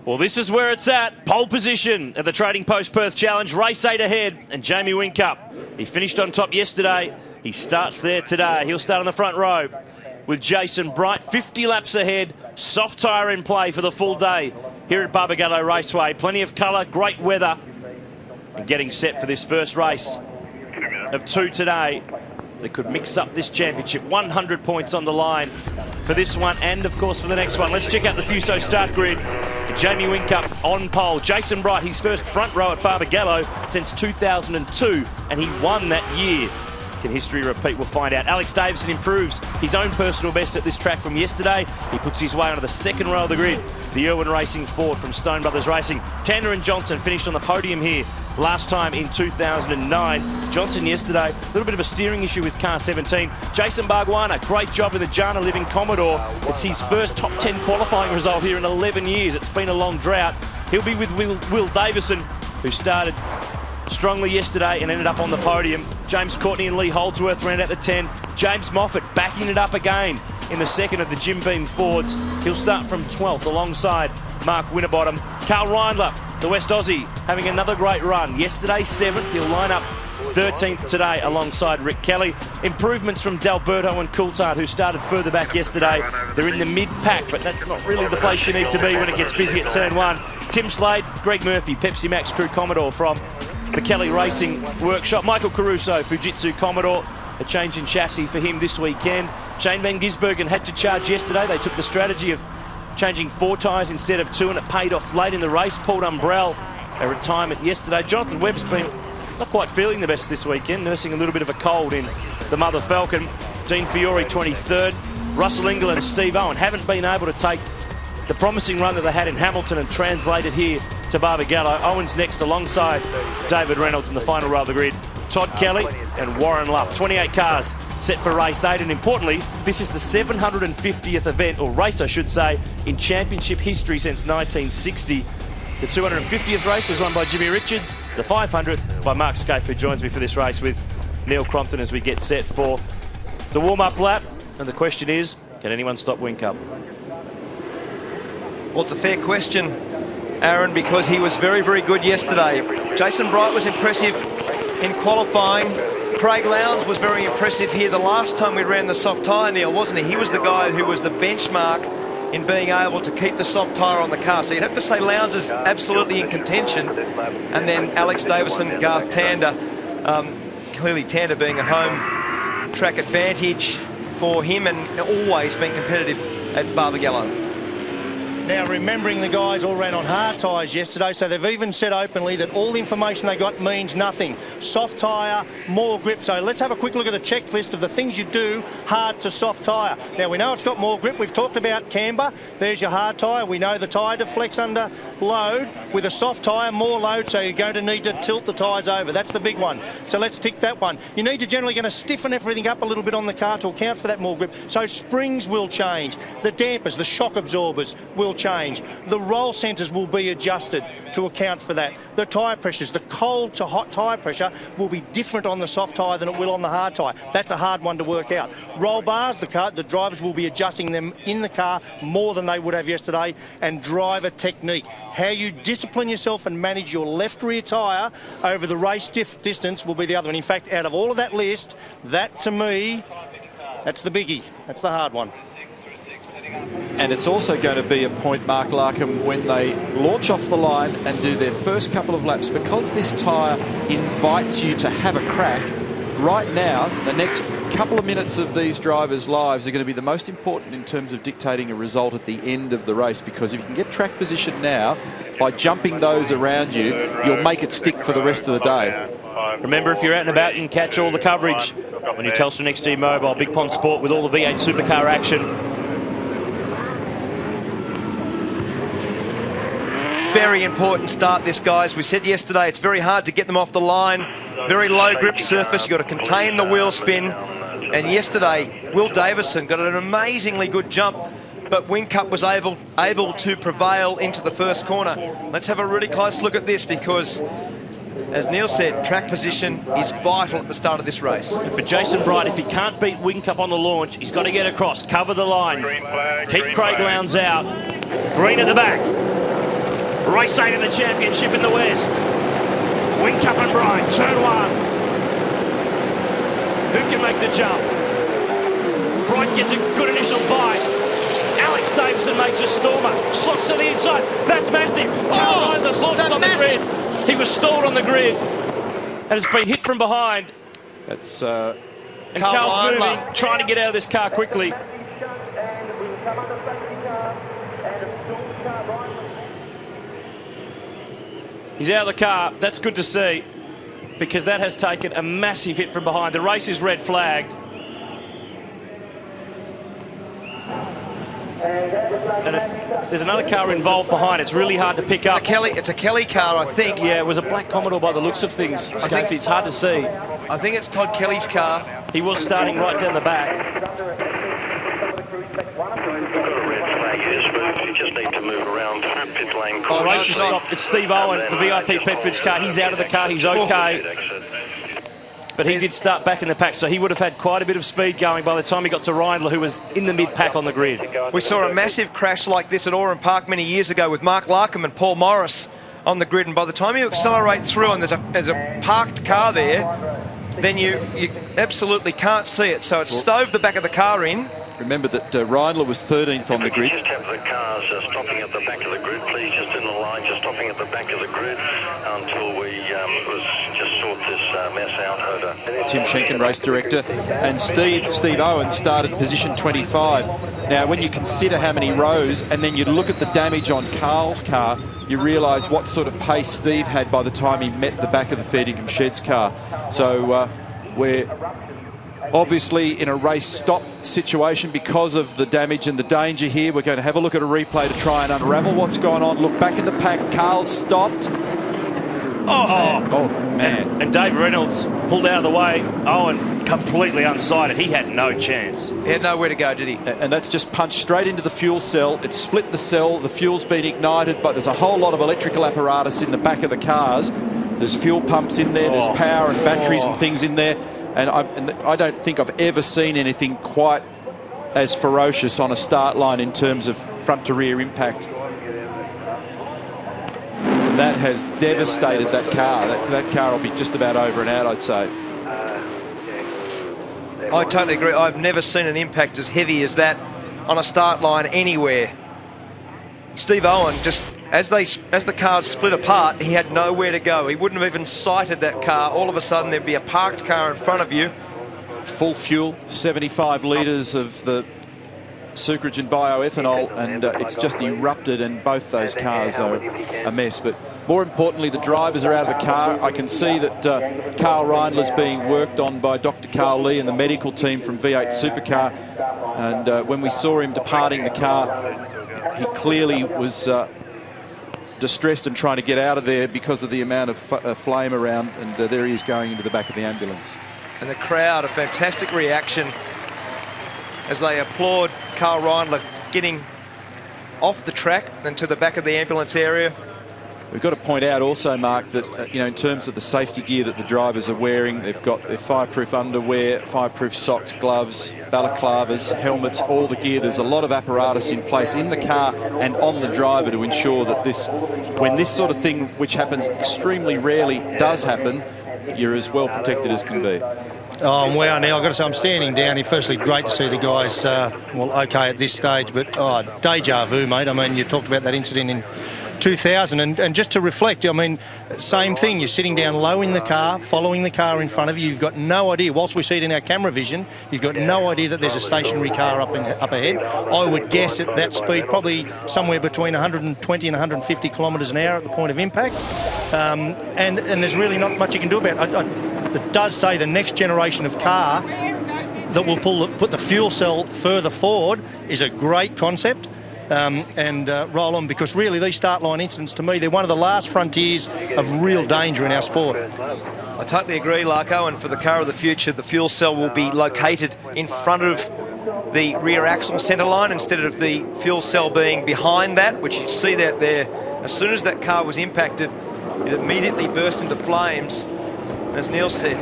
Well, this is where it's at. Pole position at the Trading Post Perth Challenge. Race 8 ahead, and Jamie Whincup. He finished on top yesterday. He starts there today. He'll start on the front row with Jason Bright. 50 laps ahead. Soft tyre in play for the full day here at Barbagallo Raceway. Plenty of colour, great weather. And getting set for this first race of 2 today. They could mix up this championship. 100 points on the line for this one and, of course, for the next one. Let's check out the Fuso start grid. Jamie Whincup on pole. Jason Bright, his first front row at Barbagallo since 2002, and he won that year. Can history repeat? We'll find out. Alex Davison improves his own personal best at this track from yesterday. He puts his way onto the second row of the grid. The Irwin Racing Ford from Stone Brothers Racing. Tanner and Johnson finished on the podium here last time in 2009. Johnson yesterday, a little bit of a steering issue with car 17. Jason Bargwana, great job in the Jana Living Commodore. It's his first top 10 qualifying result here in 11 years. It's been a long drought. He'll be with Will Davison, who started strongly yesterday and ended up on the podium. James Courtney and Lee Holdsworth ran out the 10. James Moffat backing it up again in the second of the Jim Beam Fords. He'll start from 12th alongside Mark Winterbottom. Carl Reindler, the West Aussie, having another great run. Yesterday 7th, he'll line up 13th today alongside Rick Kelly. Improvements from D'Alberto and Coulthard, who started further back yesterday. They're in the mid-pack, but that's not really the place you need to be when it gets busy at turn 1. Tim Slade, Greg Murphy, Pepsi Max Crew Commodore from the Kelly Racing Workshop. Michael Caruso, Fujitsu Commodore. A change in chassis for him this weekend. Shane Van Gisbergen had to charge yesterday. They took the strategy of changing 4 tyres instead of 2, and it paid off late in the race. Paul Umbrell, a retirement yesterday. Jonathan Webb's been not quite feeling the best this weekend, nursing a little bit of a cold in the Mother Falcon. Dean Fiore, 23rd. Russell Ingall and Steve Owen haven't been able to take the promising run that they had in Hamilton and translate it here to Barbagallo. Owen's next alongside David Reynolds in the final row of the grid. Todd Kelly and Warren Luff. 28 cars set for race 8, and importantly, this is the 750th event, or race I should say, in championship history since 1960. The 250th race was won by Jimmy Richards, the 500th by Mark Scaife, who joins me for this race with Neil Crompton as we get set for the warm-up lap. And the question is, can anyone stop Whincup? Well, it's a fair question, Aaron, because he was very, very good yesterday. Jason Bright was impressive in qualifying. Craig Lowndes was very impressive here the last time we ran the soft tyre, Neil, wasn't he? He was the guy who was the benchmark in being able to keep the soft tyre on the car. So you'd have to say Lowndes is absolutely in contention. And then Alex Davison, Garth Tander. Clearly Tander being a home track advantage for him and always been competitive at Barbagallo. Now, remembering the guys all ran on hard tyres yesterday, so they've even said openly that all the information they got means nothing. Soft tyre, more grip. So let's have a quick look at the checklist of the things you do hard to soft tyre. Now, we know it's got more grip. We've talked about camber. There's your hard tyre. We know the tyre deflects under load. With a soft tyre, more load, so you're going to need to tilt the tyres over. That's the big one. So let's tick that one. You need to generally going to stiffen everything up a little bit on the car to account for that more grip. So springs will change. The dampers, the shock absorbers will change. The roll centres will be adjusted to account for that. The tyre pressures, the cold to hot tyre pressure will be different on the soft tyre than it will on the hard tyre. That's a hard one to work out. Roll bars, the drivers will be adjusting them in the car more than they would have yesterday. And driver technique, how you discipline yourself and manage your left rear tyre over the race distance will be the other one. In fact, out of all of that list, that to me, that's the biggie. That's the hard one. And it's also going to be a point, Mark Larkham, when they launch off the line and do their first couple of laps, because this tyre invites you to have a crack. Right now, the next couple of minutes of these drivers' lives are going to be the most important in terms of dictating a result at the end of the race, because if you can get track position now, by jumping those around you, you'll make it stick for the rest of the day. Remember, if you're out and about, you can catch all the coverage on your Telstra XG Mobile, Big Pond Sport, with all the V8 supercar action. Very important start this, guys. We said yesterday it's very hard to get them off the line. Very low grip surface. You've got to contain the wheel spin. And yesterday, Will Davison got an amazingly good jump, but Whincup was able to prevail into the first corner. Let's have a really close look at this, because as Neil said, track position is vital at the start of this race. And for Jason Bright, if he can't beat Whincup on the launch, he's got to get across, cover the line, keep Craig Lowndes out. Green at the back. Race 8 of the championship in the west. Whincup and Bright, turn 1. Who can make the jump? Bright gets a good initial bite. Alex Davison makes a stormer. Slots to the inside. That's massive. Carl Reindler's launched on the grid. He was stalled on the grid and has been hit from behind. That's and Carl's moving, trying to get out of this car quickly. He's out of the car. That's good to see, because that has taken a massive hit from behind. The race is red flagged. And there's another car involved behind. It's really hard to pick up. It's a Kelly car, I think. Yeah, it was a black Commodore by the looks of things. Scafey, it's hard to see. I think it's Todd Kelly's car. He was starting right down the back. You just need to move around pit lane. The race is stopped. It's Steve Owen, the VIP Petford's car. He's out of the car. He's okay. But he did start back in the pack, so he would have had quite a bit of speed going by the time he got to Reindler, who was in the mid-pack on the grid. We saw a massive crash like this at Oran Park many years ago with Mark Larkham and Paul Morris on the grid, and by the time you accelerate through and there's a parked car there, then you absolutely can't see it. So it stove the back of the car in. Remember that Reindler was 13th on the grid. Just have the cars stopping at the back of the grid, please. Just in the line, just stopping at the back of the grid until we just sort this mess out. Tim Schenken, race director, and Steve Owen started position 25. Now, when you consider how many rows, and then you look at the damage on Carl's car, you realise what sort of pace Steve had by the time he met the back of the Fairtingham Sheds car. So we're obviously in a race stop situation because of the damage and the danger here. We're going to have a look at a replay to try and unravel what's going on. Look back in the pack. Carl stopped. Oh man. And Dave Reynolds pulled out of the way. Owen completely unsighted. He had no chance. He had nowhere to go, did he? And that's just punched straight into the fuel cell. It's split the cell. The fuel's been ignited, but there's a whole lot of electrical apparatus in the back of the cars. There's fuel pumps in there. There's power and batteries and things in there. And I don't think I've ever seen anything quite as ferocious on a start line in terms of front to rear impact. And that has devastated that car. That car will be just about over and out, I'd say. I totally agree. I've never seen an impact as heavy as that on a start line anywhere. Steve Owen, just as the cars split apart, he had nowhere to go. He wouldn't have even sighted that car. All of a sudden, there'd be a parked car in front of you. Full fuel, 75 litres of the sucrogen bioethanol, and it's just erupted, and both those cars are a mess. But more importantly, the drivers are out of the car. I can see that Carl Reindler's being worked on by Dr. Carl Lee and the medical team from V8 Supercar. And when we saw him departing the car, he clearly was distressed and trying to get out of there because of the amount of flame around, and there he is going into the back of the ambulance. And the crowd, a fantastic reaction as they applaud Carl Reindler getting off the track and to the back of the ambulance area. We've got to point out also, Mark, that in terms of the safety gear that the drivers are wearing, they've got their fireproof underwear, fireproof socks, gloves, balaclavas, helmets, all the gear. There's a lot of apparatus in place in the car and on the driver to ensure that when this sort of thing, which happens extremely rarely, does happen, you're as well protected as can be. Oh, wow, Neil, I've got to say, I'm standing down here. Firstly, great to see the guys, okay at this stage, but deja vu, mate. I mean, you talked about that incident in 2000, and just to reflect, I mean, same thing. You're sitting down low in the car, following the car in front of you. You've got no idea. Whilst we see it in our camera vision, you've got no idea that there's a stationary car up ahead. I would guess at that speed, probably somewhere between 120 and 150 kilometres an hour at the point of impact. And there's really not much you can do about it. It does say the next generation of car that will put the fuel cell further forward is a great concept. And roll on, because really these start line incidents, to me, they're one of the last frontiers of real danger in our sport. I totally agree, Larko, and for the car of the future, the fuel cell will be located in front of the rear axle centre line instead of the fuel cell being behind that, which you see that there. As soon as that car was impacted, It immediately burst into flames. As Neil said,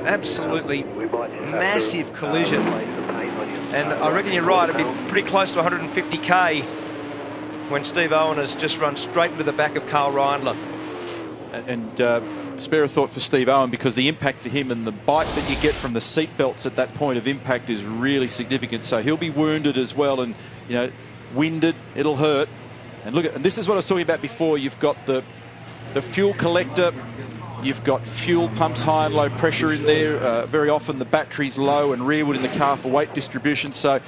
absolutely massive collision. And I reckon you're right, it'd be pretty close to 150k when Steve Owen has just run straight into the back of Carl Reindler. And spare a thought for Steve Owen, because the impact for him and the bite that you get from the seat belts at that point of impact is really significant. So he'll be wounded as well, and winded, it'll hurt. And look at, and this is what I was talking about before. You've got the fuel collector, you've got fuel pumps high and low pressure in there. Very often the battery's low and rearward in the car for weight distribution. So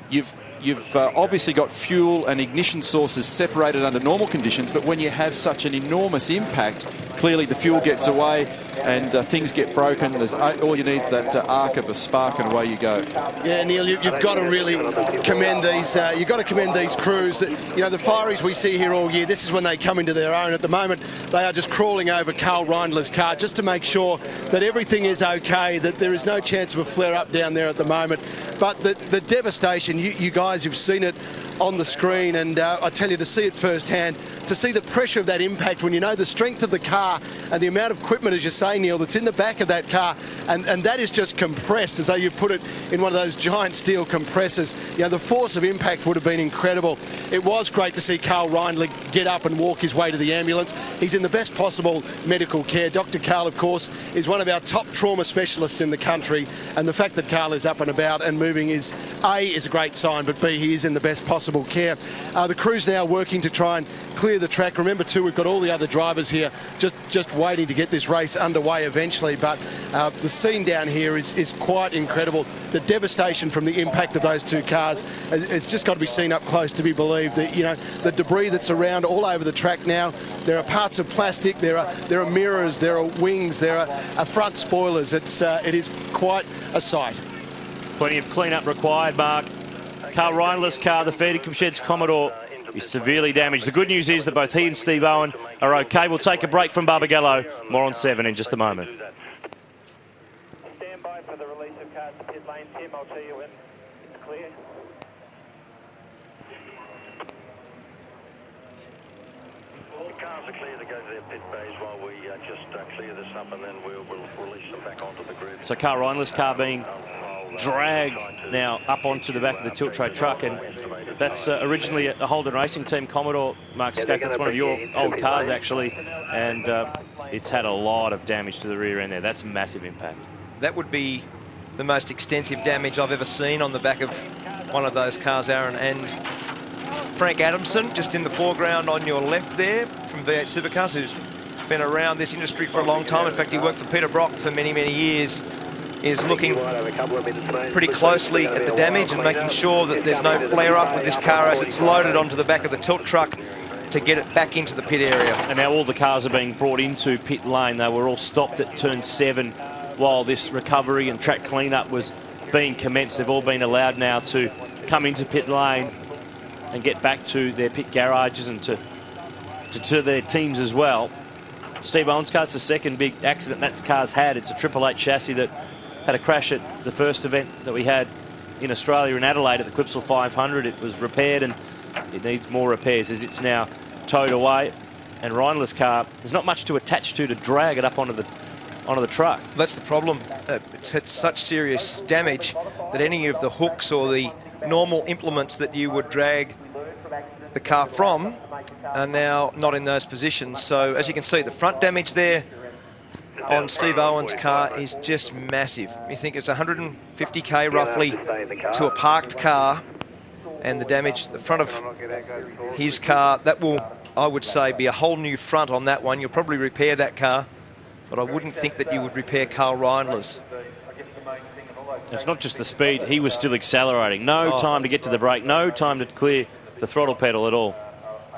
you've obviously got fuel and ignition sources separated under normal conditions, but when you have such an enormous impact, clearly the fuel gets away and things get broken. All you need is that arc of a spark, and away you go. Yeah, Neil, you've got to really commend these. You've got to commend these crews. That, the fireys we see here all year, this is when they come into their own. At the moment, they are just crawling over Carl Reindler's car just to make sure that everything is okay, that there is no chance of a flare-up down there at the moment. But the devastation, you guys have seen it on the screen, and I tell you, to see it firsthand, to see the pressure of that impact when you know the strength of the car and the amount of equipment, as you say, Neil, that's in the back of that car, and that is just compressed as though you put it in one of those giant steel compressors. The force of impact would have been incredible. It was great to see Carl Reindler get up and walk his way to the ambulance. He's in the best possible medical care. Dr. Carl, of course, is one of our top trauma specialists in the country, and the fact that Carl is up and about and moving is a great sign, but B, he is in the best possible care. The crew's now working to try and clear the track. Remember too, we've got all the other drivers here just waiting to get this race underway eventually, but the scene down here is quite incredible. The devastation from the impact of those two cars, it's just got to be seen up close to be believed. The debris that's around all over the track now, there are parts of plastic, there are mirrors, there are wings, there are front spoilers. It is quite a sight. Plenty of clean-up required, Mark. Carl Reindler's car, the Faircombe Sheds Commodore, is severely damaged. The good news is that both he and Steve Owen are okay. We'll take a break from Barbagallo. More on 7 in just a moment. Stand by for the release of cars to pit lane. Tim, I'll tell you when it's clear. The cars are clear to go to their pit bays while we just clear this up, and then we'll release them back onto the grid. So Carl Reindler's car being dragged now up onto the back of the tilt tray truck, and that's originally a Holden Racing Team Commodore, Mark Scaife. That's one of your old cars actually, and it's had a lot of damage to the rear end there. That's massive impact. That would be the most extensive damage I've ever seen on the back of one of those cars, Aaron. And Frank Adamson, just in the foreground on your left there, from V8 Supercars, who's been around this industry for a long time. In fact, he worked for Peter Brock for many, many years, is looking pretty closely at the damage and making sure that there's no flare-up with this car as it's loaded onto the back of the tilt truck to get it back into the pit area. And now all the cars are being brought into pit lane. They were all stopped at turn 7 while this recovery and track cleanup was being commenced. They've all been allowed now to come into pit lane and get back to their pit garages and to their teams as well. Steve Owen's car, it's the second big accident that car's had. It's a 888 chassis that had a crash at the first event that we had in Australia in Adelaide at the Clipsal 500. It was repaired and it needs more repairs as it's now towed away. And Reindler's car, there's not much to attach to drag it up onto the truck. That's the problem. It's had such serious damage that any of the hooks or the normal implements that you would drag the car from are now not in those positions. So as you can see, the front damage there on Steve Owen's car is just massive. You think it's 150k roughly to a parked car, and the damage at the front of his car, that will, I would say, be a whole new front on that one. You'll probably repair that car, but I wouldn't think that you would repair Carl Reindler's. It's not just the speed, he was still accelerating. No time to get to the brake, no time to clear the throttle pedal at all.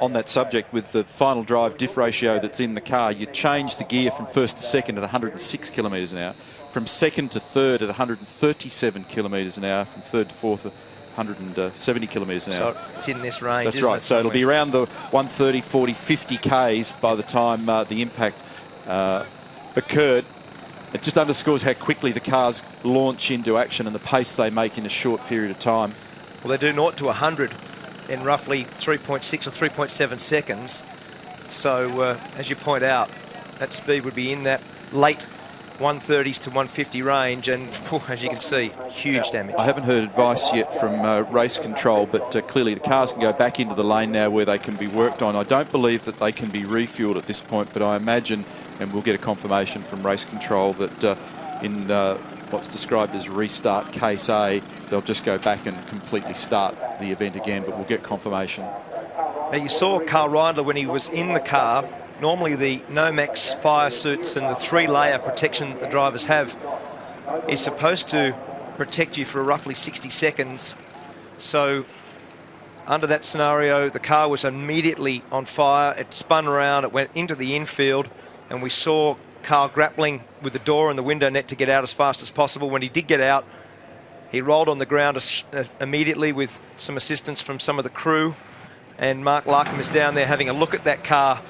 On that subject, with the final drive diff ratio that's in the car, you change the gear from first to second at 106 kilometres an hour, from second to third at 137 kilometres an hour, from third to fourth at 170 kilometres an hour. So it's in this range. That's right. So it'll be around the 130, 40, 50 Ks by the time the impact occurred. It just underscores how quickly the cars launch into action and the pace they make in a short period of time. Well, they do 0 to 100 in roughly 3.6 or 3.7 seconds. So, as you point out, that speed would be in that late 130s to 150 range, and as you can see, huge damage. I haven't heard advice yet from race control, but clearly the cars can go back into the lane now where they can be worked on. I don't believe that they can be refueled at this point, but I imagine, and we'll get a confirmation from race control, that in what's described as restart case A, they'll just go back and completely start the event again, but we'll get confirmation. Now, you saw Carl Reindler when he was in the car. Normally the Nomex fire suits and the 3-layer protection that the drivers have is supposed to protect you for roughly 60 seconds. So under that scenario, the car was immediately on fire. It spun around, it went into the infield, and we saw Carl grappling with the door and the window net to get out as fast as possible. When he did get out, he rolled on the ground immediately with some assistance from some of the crew. And Mark Larkham is down there having a look at that car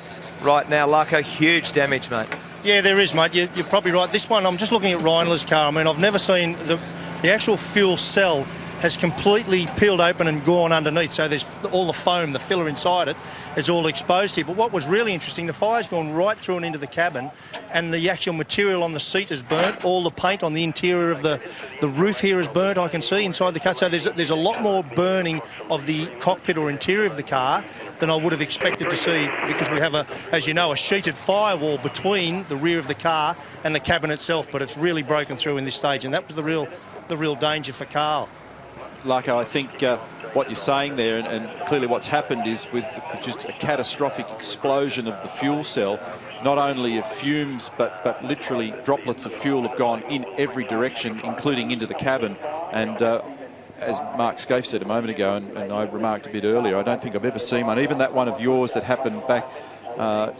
right now. Larko, huge damage, mate. Yeah, there is, mate. You're probably right. This one, I'm just looking at Reindler's car. I mean, I've never seen the actual fuel cell has completely peeled open and gone underneath. So there's all the foam, the filler inside it, is all exposed here. But what was really interesting, the fire's gone right through and into the cabin, and the actual material on the seat is burnt. All the paint on the interior of the roof here is burnt, I can see, inside the car. So there's a lot more burning of the cockpit or interior of the car than I would have expected to see, because we have, as you know, a sheeted firewall between the rear of the car and the cabin itself. But it's really broken through in this stage, and that was the real danger for Carl. Larko, I think what you're saying there, and clearly what's happened is with just a catastrophic explosion of the fuel cell, not only of fumes, but literally droplets of fuel have gone in every direction, including into the cabin. And as Mark Scaife said a moment ago, and I remarked a bit earlier, I don't think I've ever seen one, even that one of yours that happened back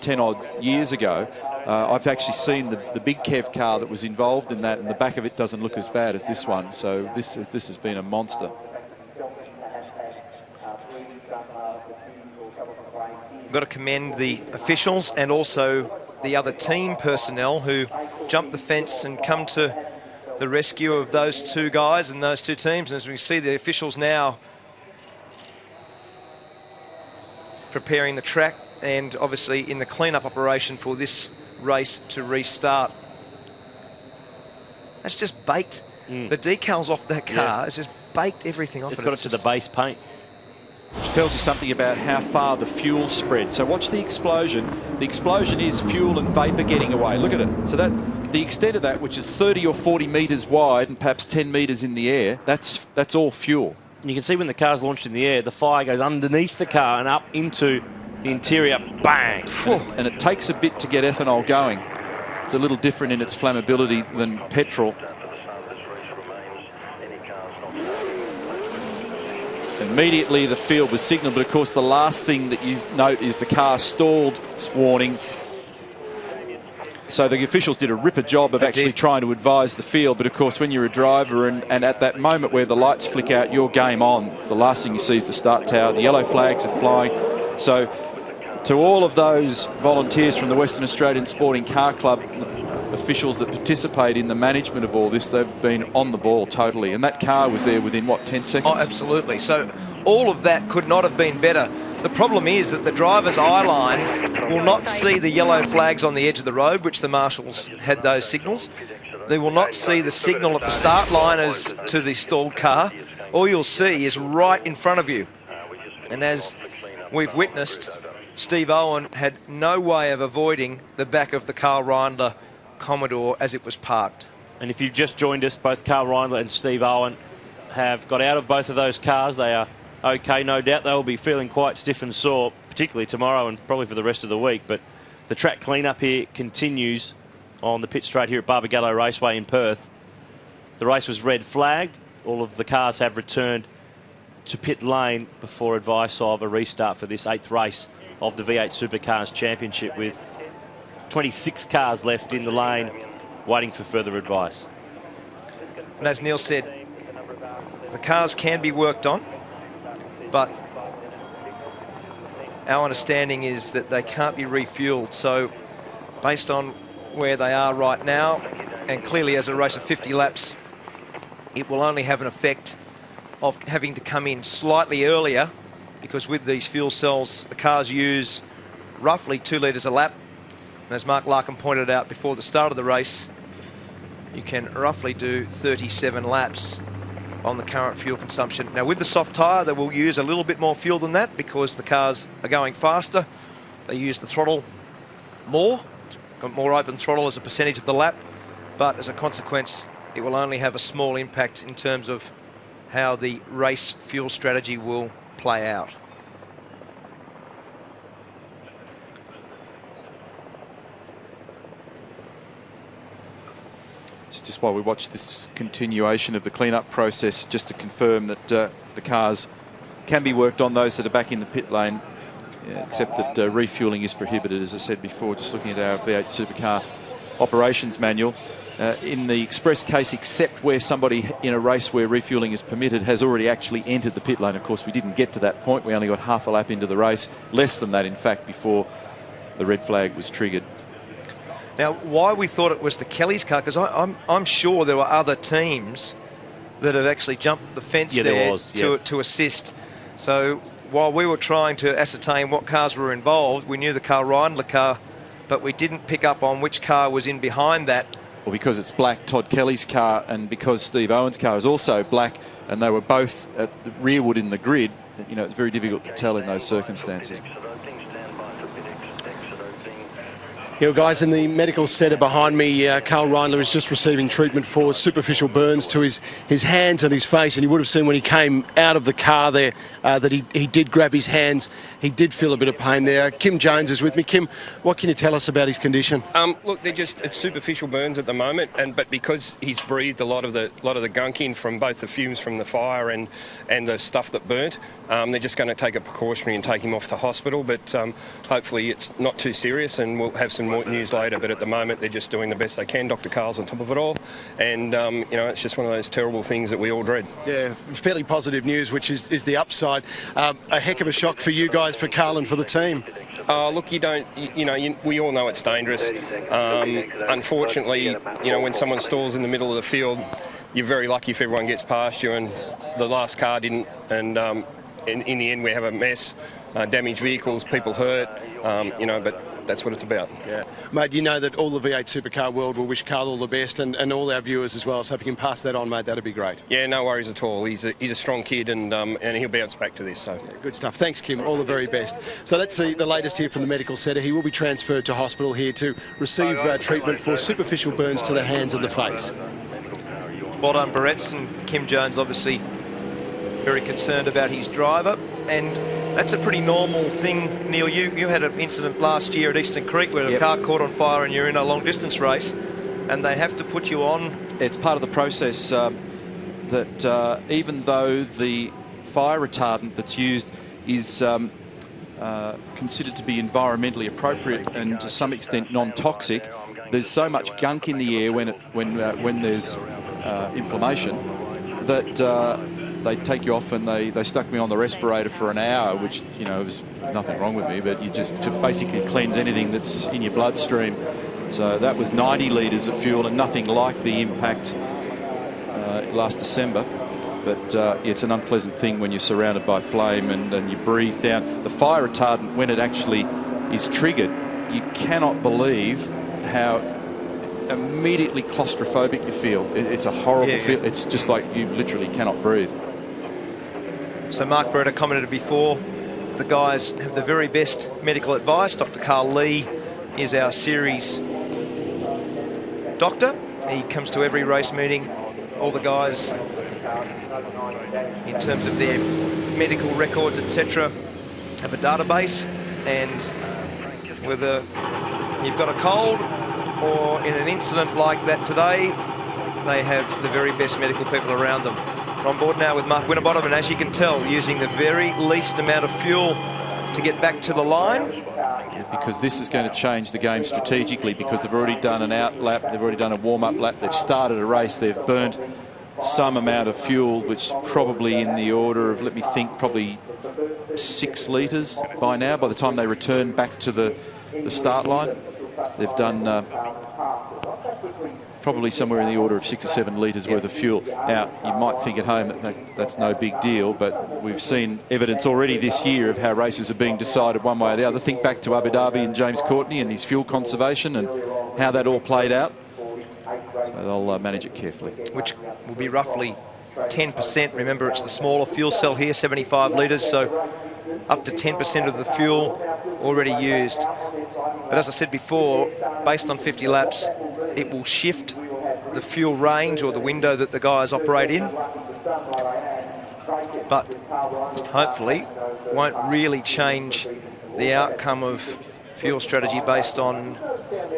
10 odd years ago. I've actually seen the big Kev car that was involved in that, and the back of it doesn't look as bad as this one. So this has been a monster. We've got to commend the officials and also the other team personnel who jumped the fence and come to the rescue of those two guys and those two teams. And as we see, the officials now preparing the track and obviously in the clean-up operation for this race to restart. That's just baked the decals off that car. It's just baked everything off. It's got it to the base paint. Which tells you something about how far the fuel spread. So watch the explosion. The explosion is fuel and vapour getting away. Look at it. So that the extent of that, which is 30 or 40 metres wide and perhaps 10 metres in the air, that's all fuel. And you can see when the car's launched in the air, the fire goes underneath the car and up into the interior. Bang! And it takes a bit to get ethanol going. It's a little different in its flammability than petrol. Immediately the field was signalled, but of course the last thing that you note is the car stalled warning. So the officials did a ripper job of actually trying to advise the field, but of course when you're a driver and at that moment where the lights flick out, your game on, the last thing you see is the start tower, the yellow flags are flying. So to all of those volunteers from the Western Australian Sporting Car Club, the officials that participate in the management of all this, they've been on the ball totally. And that car was there within, what, 10 seconds? Oh, absolutely. So all of that could not have been better. The problem is that the driver's eye line will not see the yellow flags on the edge of the road, which the marshals had those signals. They will not see the signal at the start line as to the stalled car. All you'll see is right in front of you. And as we've witnessed, Steve Owen had no way of avoiding the back of the Carl Reindler Commodore as it was parked. And if you've just joined us, both Carl Reindler and Steve Owen have got out of both of those cars. They are okay, no doubt. They will be feeling quite stiff and sore, particularly tomorrow and probably for the rest of the week. But the track clean-up here continues on the pit straight here at Barbagallo Raceway in Perth. The race was red flagged. All of the cars have returned to pit lane before advice of a restart for this 8th race of the V8 Supercars Championship, with 26 cars left in the lane waiting for further advice. And as Neil said, the cars can be worked on, but our understanding is that they can't be refueled. So based on where they are right now, and clearly as a race of 50 laps, it will only have an effect of having to come in slightly earlier, because with these fuel cells, the cars use roughly 2 litres a lap. And as Mark Larkham pointed out before the start of the race, you can roughly do 37 laps on the current fuel consumption. Now with the soft tyre, they will use a little bit more fuel than that because the cars are going faster. They use the throttle more, got more open throttle as a percentage of the lap, but as a consequence, it will only have a small impact in terms of how the race fuel strategy will play out. Just while we watch this continuation of the clean-up process, just to confirm that the cars can be worked on, those that are back in the pit lane, except that refueling is prohibited, as I said before, just looking at our V8 Supercar operations manual. In the express case, except where somebody in a race where refueling is permitted has already actually entered the pit lane. Of course, we didn't get to that point. We only got half a lap into the race, less than that, in fact, before the red flag was triggered. Now, why we thought it was the Kelly's car, because I'm sure there were other teams that had actually jumped the fence to assist. So while we were trying to ascertain what cars were involved, we knew the Carl Reindler car, but we didn't pick up on which car was in behind that. Well, because it's black, Todd Kelly's car, and because Steve Owen's car is also black, and they were both at the rearward in the grid, you know, it's very difficult to tell in those circumstances. Yeah, guys, in the medical centre behind me, Carl Reindler is just receiving treatment for superficial burns to his hands and his face, and you would have seen when he came out of the car there that he did grab his hands. He did feel a bit of pain there. Kim Jones is with me. Kim, what can you tell us about his condition? Look, it's superficial burns at the moment, but because he's breathed a lot of the gunk in from both the fumes from the fire and the stuff that burnt, they're just going to take a precautionary and take him off to hospital. But hopefully it's not too serious, and we'll have some more news later. But at the moment they're just doing the best they can. Dr. Carl's on top of it all, and you know, it's just one of those terrible things that we all dread. Yeah, fairly positive news, which is the upside. A heck of a shock for you guys, for Carl and for the team. Look, we all know it's dangerous. Unfortunately, you know, when someone stalls in the middle of the field, you're very lucky if everyone gets past you, and the last car didn't. And in the end, we have a mess, damaged vehicles, people hurt, you know, but that's what it's about. Yeah, mate, you know that all the V8 Supercar world will wish Carl all the best, and all our viewers as well, so if you can pass that on, mate, that'd be great. Yeah, no worries at all. He's a strong kid, and he'll bounce back to this. So yeah, good stuff. Thanks, Kim. All the very best. So that's the latest here from the medical centre. He will be transferred to hospital here to receive treatment for superficial burns to the hands and the face. Well done, Barretts, and Kim Jones obviously very concerned about his driver, and that's a pretty normal thing. Neil, you had an incident last year at Eastern Creek where a car caught on fire and you're in a long distance race, and they have to put you on. It's part of the process that even though the fire retardant that's used is considered to be environmentally appropriate and to some extent non-toxic, there's so much gunk in the air when there's inflammation that they take you off, and they stuck me on the respirator for an hour, which, you know, was nothing wrong with me, but you just to basically cleanse anything that's in your bloodstream. So that was 90 litres of fuel, and nothing like the impact last December. But it's an unpleasant thing when you're surrounded by flame and you breathe down. The fire retardant, when it actually is triggered, you cannot believe how immediately claustrophobic you feel. It's a horrible feel. It's just like you literally cannot breathe. So Mark Beretta commented before, the guys have the very best medical advice. Dr. Carl Lee is our series doctor. He comes to every race meeting. All the guys, in terms of their medical records, etc., have a database, and whether you've got a cold or in an incident like that today, they have the very best medical people around them. We're on board now with Mark Winterbottom, and as you can tell, using the very least amount of fuel to get back to the line. Yeah, because this is going to change the game strategically, because they've already done an out lap, they've already done a warm-up lap, they've started a race, they've burnt some amount of fuel, which is probably in the order of, let me think, probably 6 litres by now, by the time they return back to the start line. They've done probably somewhere in the order of 6 or 7 litres worth of fuel. Now, you might think at home that's no big deal, but we've seen evidence already this year of how races are being decided one way or the other. Think back to Abu Dhabi and James Courtney and his fuel conservation and how that all played out. So they'll manage it carefully. Which will be roughly 10%. Remember, it's the smaller fuel cell here, 75 litres, so up to 10% of the fuel already used. But as I said before, based on 50 laps, it will shift the fuel range or the window that the guys operate in, but hopefully won't really change the outcome of fuel strategy based on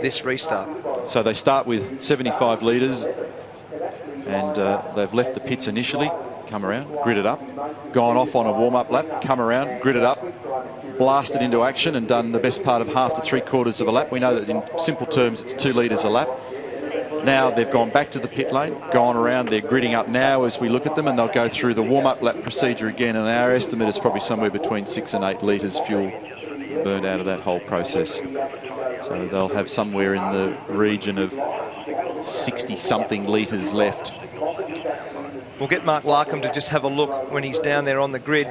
this restart. So they start with 75 litres, and they've left the pits initially, come around, gridded up, gone off on a warm-up lap, come around, gridded up, blasted into action and done the best part of half to 3/4 of a lap. We know that in simple terms it's 2 litres a lap. Now they've gone back to the pit lane, gone around, they're gridding up now as we look at them, and they'll go through the warm-up lap procedure again, and our estimate is probably somewhere between 6 and 8 litres fuel burned out of that whole process. So they'll have somewhere in the region of 60-something litres left. We'll get Mark Larkham to just have a look when he's down there on the grid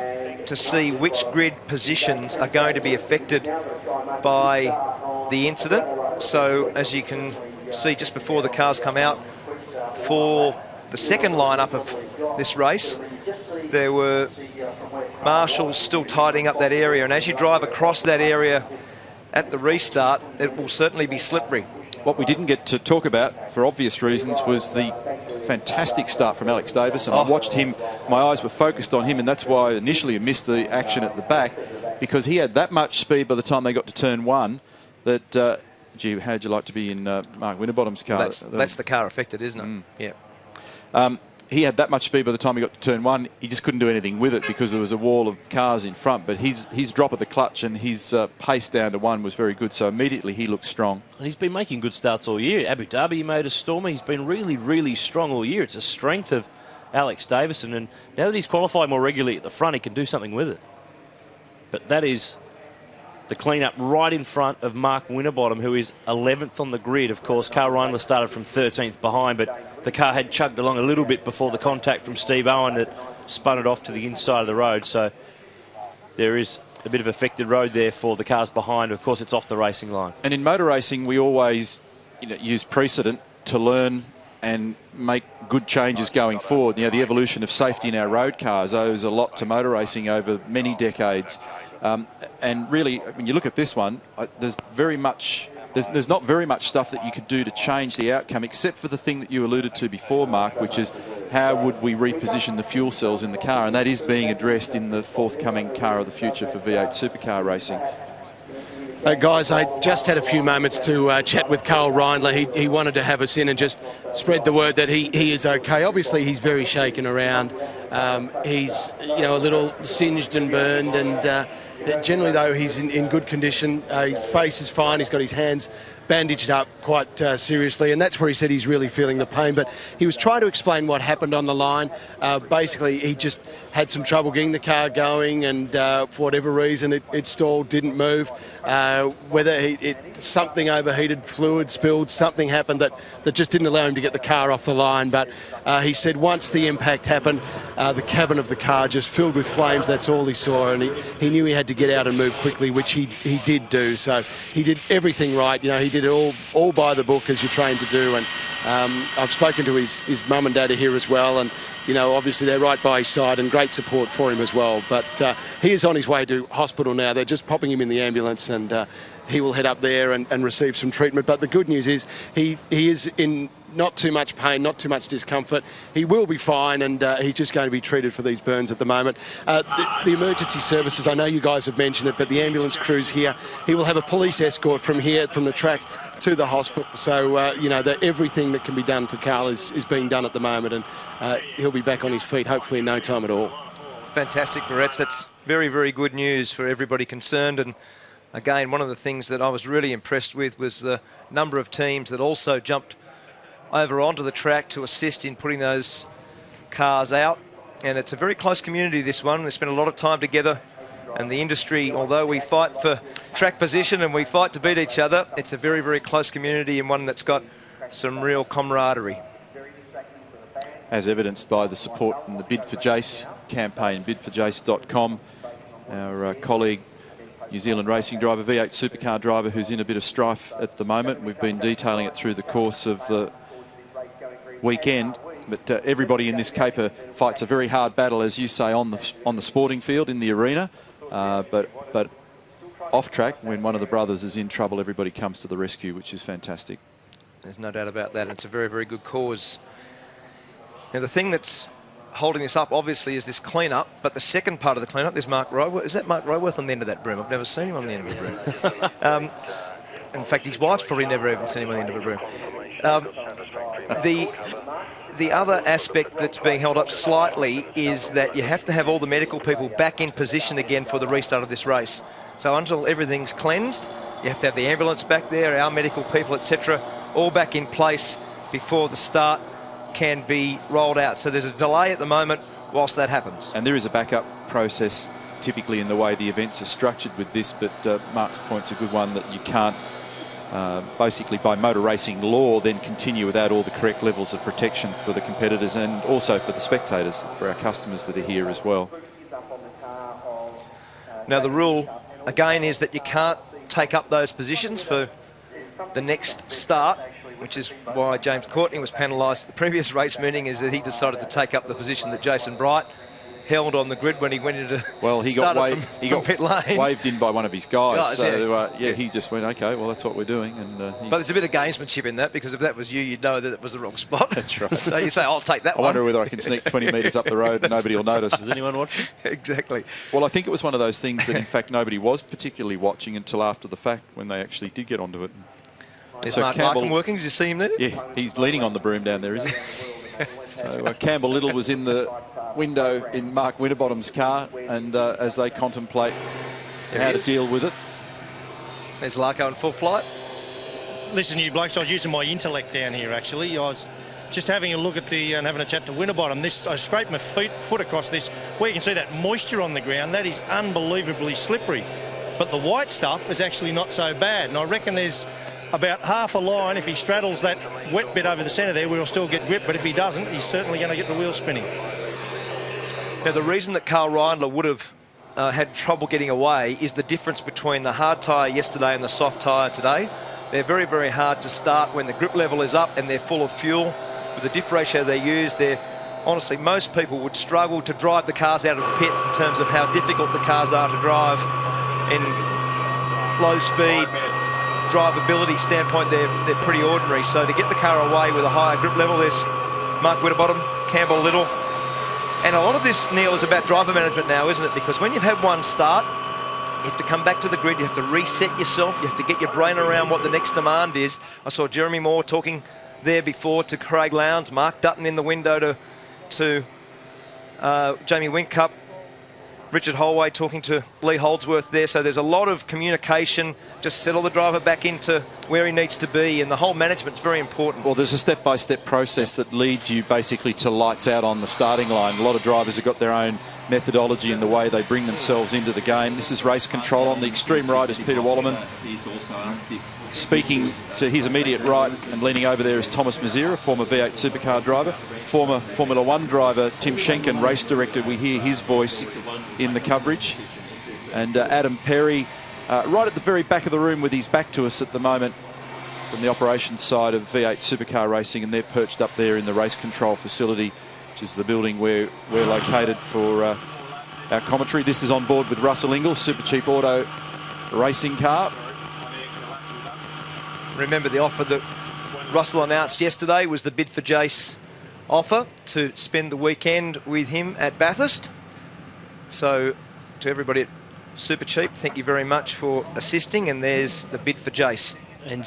to see which grid positions are going to be affected by the incident. So as you can see just before the cars come out for the second lineup of this race, there were marshals still tidying up that area, and as you drive across that area at the restart, it will certainly be slippery. What we didn't get to talk about, for obvious reasons, was the fantastic start from Alex Davis. And I watched him, my eyes were focused on him, and that's why initially I missed the action at the back, because he had that much speed by the time they got to turn 1 that, gee, how'd you like to be in Mark Winterbottom's car? That's the car affected, isn't it? Yeah. He had that much speed by the time he got to turn 1. He just couldn't do anything with it because there was a wall of cars in front. But his drop of the clutch and his pace down to 1 was very good. So immediately he looked strong. And he's been making good starts all year. Abu Dhabi he made a stormer. He's been really, really strong all year. It's a strength of Alex Davison. And now that he's qualified more regularly at the front, he can do something with it. But that is the clean-up right in front of Mark Winterbottom, who is 11th on the grid. Of course, Carl Reindler started from 13th behind, but the car had chugged along a little bit before the contact from Steve Owen that spun it off to the inside of the road. So there is a bit of affected road there for the cars behind. Of course, it's off the racing line. And in motor racing, we always use precedent to learn and make good changes going forward. The evolution of safety in our road cars owes a lot to motor racing over many decades. And really, when you look at this one, there's not very much stuff that you could do to change the outcome, except for the thing that you alluded to before, Mark, which is how would we reposition the fuel cells in the car? And that is being addressed in the forthcoming car of the future for V8 supercar racing. Guys, I just had a few moments to chat with Carl Reindler. He wanted to have us in and just spread the word that he is okay. Obviously, he's very shaken around. He's a little singed and burned, and generally, though, he's in good condition. His face is fine. He's got his hands bandaged up quite seriously, and that's where he said he's really feeling the pain. But he was trying to explain what happened on the line. Basically, he just had some trouble getting the car going, and for whatever reason, it stalled, didn't move. Whether something overheated, fluid spilled, something happened that just didn't allow him to get the car off the line. But he said once the impact happened, the cabin of the car just filled with flames. That's all he saw, and he knew he had to get out and move quickly, which he did do. So he did everything right. He did it all by the book, as you're trained to do. And I've spoken to his mum and dad are here as well, and obviously they're right by his side and great support for him as well. But he is on his way to hospital now. They're just popping him in the ambulance, and he will head up there and receive some treatment. But the good news is he is in not too much pain, not too much discomfort. He will be fine, and he's just going to be treated for these burns at the moment. The emergency services, I know you guys have mentioned it, but the ambulance crew's here. He will have a police escort from here, from the track to the hospital. So, everything that can be done for Carl is being done at the moment, and he'll be back on his feet hopefully in no time at all. Fantastic, Moretz. That's very, very good news for everybody concerned. And again, one of the things that I was really impressed with was the number of teams that also jumped over onto the track to assist in putting those cars out. And it's a very close community, this one. We spent a lot of time together, and the industry, although we fight for track position and we fight to beat each other, it's a very, very close community, and one that's got some real camaraderie. As evidenced by the support in the Bid for Jace campaign, bidforjace.com. Our colleague, New Zealand racing driver, V8 supercar driver, who's in a bit of strife at the moment. We've been detailing it through the course of the weekend. But everybody in this caper fights a very hard battle, as you say, on the sporting field, in the arena. But off track, when one of the brothers is in trouble, everybody comes to the rescue, which is fantastic. There's no doubt about that. It's a very, very good cause. Now, the thing that's holding this up, obviously, is this clean-up. But the second part of the clean-up, there's Mark Roworth. Is that Mark Roworth on the end of that broom? I've never seen him on the end of a broom. In fact, his wife's probably never even seen him on the end of a broom. The other aspect that's being held up slightly is that you have to have all the medical people back in position again for the restart of this race. So until everything's cleansed, you have to have the ambulance back there, our medical people, etc., all back in place before the start can be rolled out. So there's a delay at the moment whilst that happens. And there is a backup process typically in the way the events are structured with this, but Mark's point's a good one, that you can't basically by motor racing law then continue without all the correct levels of protection for the competitors and also for the spectators, for our customers that are here as well. Now the rule again is that you can't take up those positions for the next start, which is why James Courtney was penalised at the previous race meeting, is that he decided to take up the position that Jason Bright held on the grid when he went into he got pit lane. Waved in by one of his guys. He just went, okay, well, that's what we're doing. And but there's a bit of gamesmanship in that, because if that was you, you'd know that it was the wrong spot. That's right. So you say, I'll take that one. I wonder whether I can sneak 20 metres up the road and nobody will notice. Is anyone watching? Exactly. Well, I think it was one of those things that, in fact, nobody was particularly watching until after the fact, when they actually did get onto it. Is Mark Larkin working? Did you see him there? Yeah, he's leaning on the broom down there, isn't he? So Campbell Little was in the window in Mark Winterbottom's car, and as they contemplate how to deal with it. There's Larko in full flight. Listen, you blokes, I was using my intellect down here, actually. I was just having a look at and having a chat to Winterbottom. I scraped my foot across this, where you can see that moisture on the ground. That is unbelievably slippery. But the white stuff is actually not so bad, and I reckon there's about half a line. If he straddles that wet bit over the centre there, we'll still get grip, but if he doesn't, he's certainly going to get the wheel spinning. Now, the reason that Carl Reindler would have had trouble getting away is the difference between the hard tyre yesterday and the soft tyre today. They're very, very hard to start when the grip level is up and they're full of fuel. With the diff ratio they use, honestly, most people would struggle to drive the cars out of the pit in terms of how difficult the cars are to drive in low speed. Drivability standpoint, they're pretty ordinary. So to get the car away with a higher grip level, there's Mark Winterbottom, Campbell Little. And a lot of this, Neil, is about driver management now, isn't it? Because when you've had one start, you have to come back to the grid, you have to reset yourself, you have to get your brain around what the next demand is. I saw Jeremy Moore talking there before to Craig Lowndes, Mark Dutton in the window to Jamie Whincup, Richard Holway talking to Lee Holdsworth there. So there's a lot of communication, just settle the driver back into where he needs to be, and the whole management's very important. Well, there's a step-by-step process that leads you basically to lights out on the starting line. A lot of drivers have got their own methodology in the way they bring themselves into the game. This is race control. On the extreme right is Peter Wallerman. Speaking to his immediate right and leaning over there is Thomas Mazira, former V8 supercar driver, former Formula One driver Tim Schenken, race director. We hear his voice in the coverage. And Adam Perry, right at the very back of the room with his back to us at the moment, from the operations side of V8 supercar racing, and they're perched up there in the race control facility, which is the building where we're located for our commentary. This is on board with Russell Ingall, Super Cheap Auto racing car. Remember, the offer that Russell announced yesterday was the Bid for Jace offer to spend the weekend with him at Bathurst. So to everybody at Super Cheap, thank you very much for assisting, and there's the Bid for Jace. And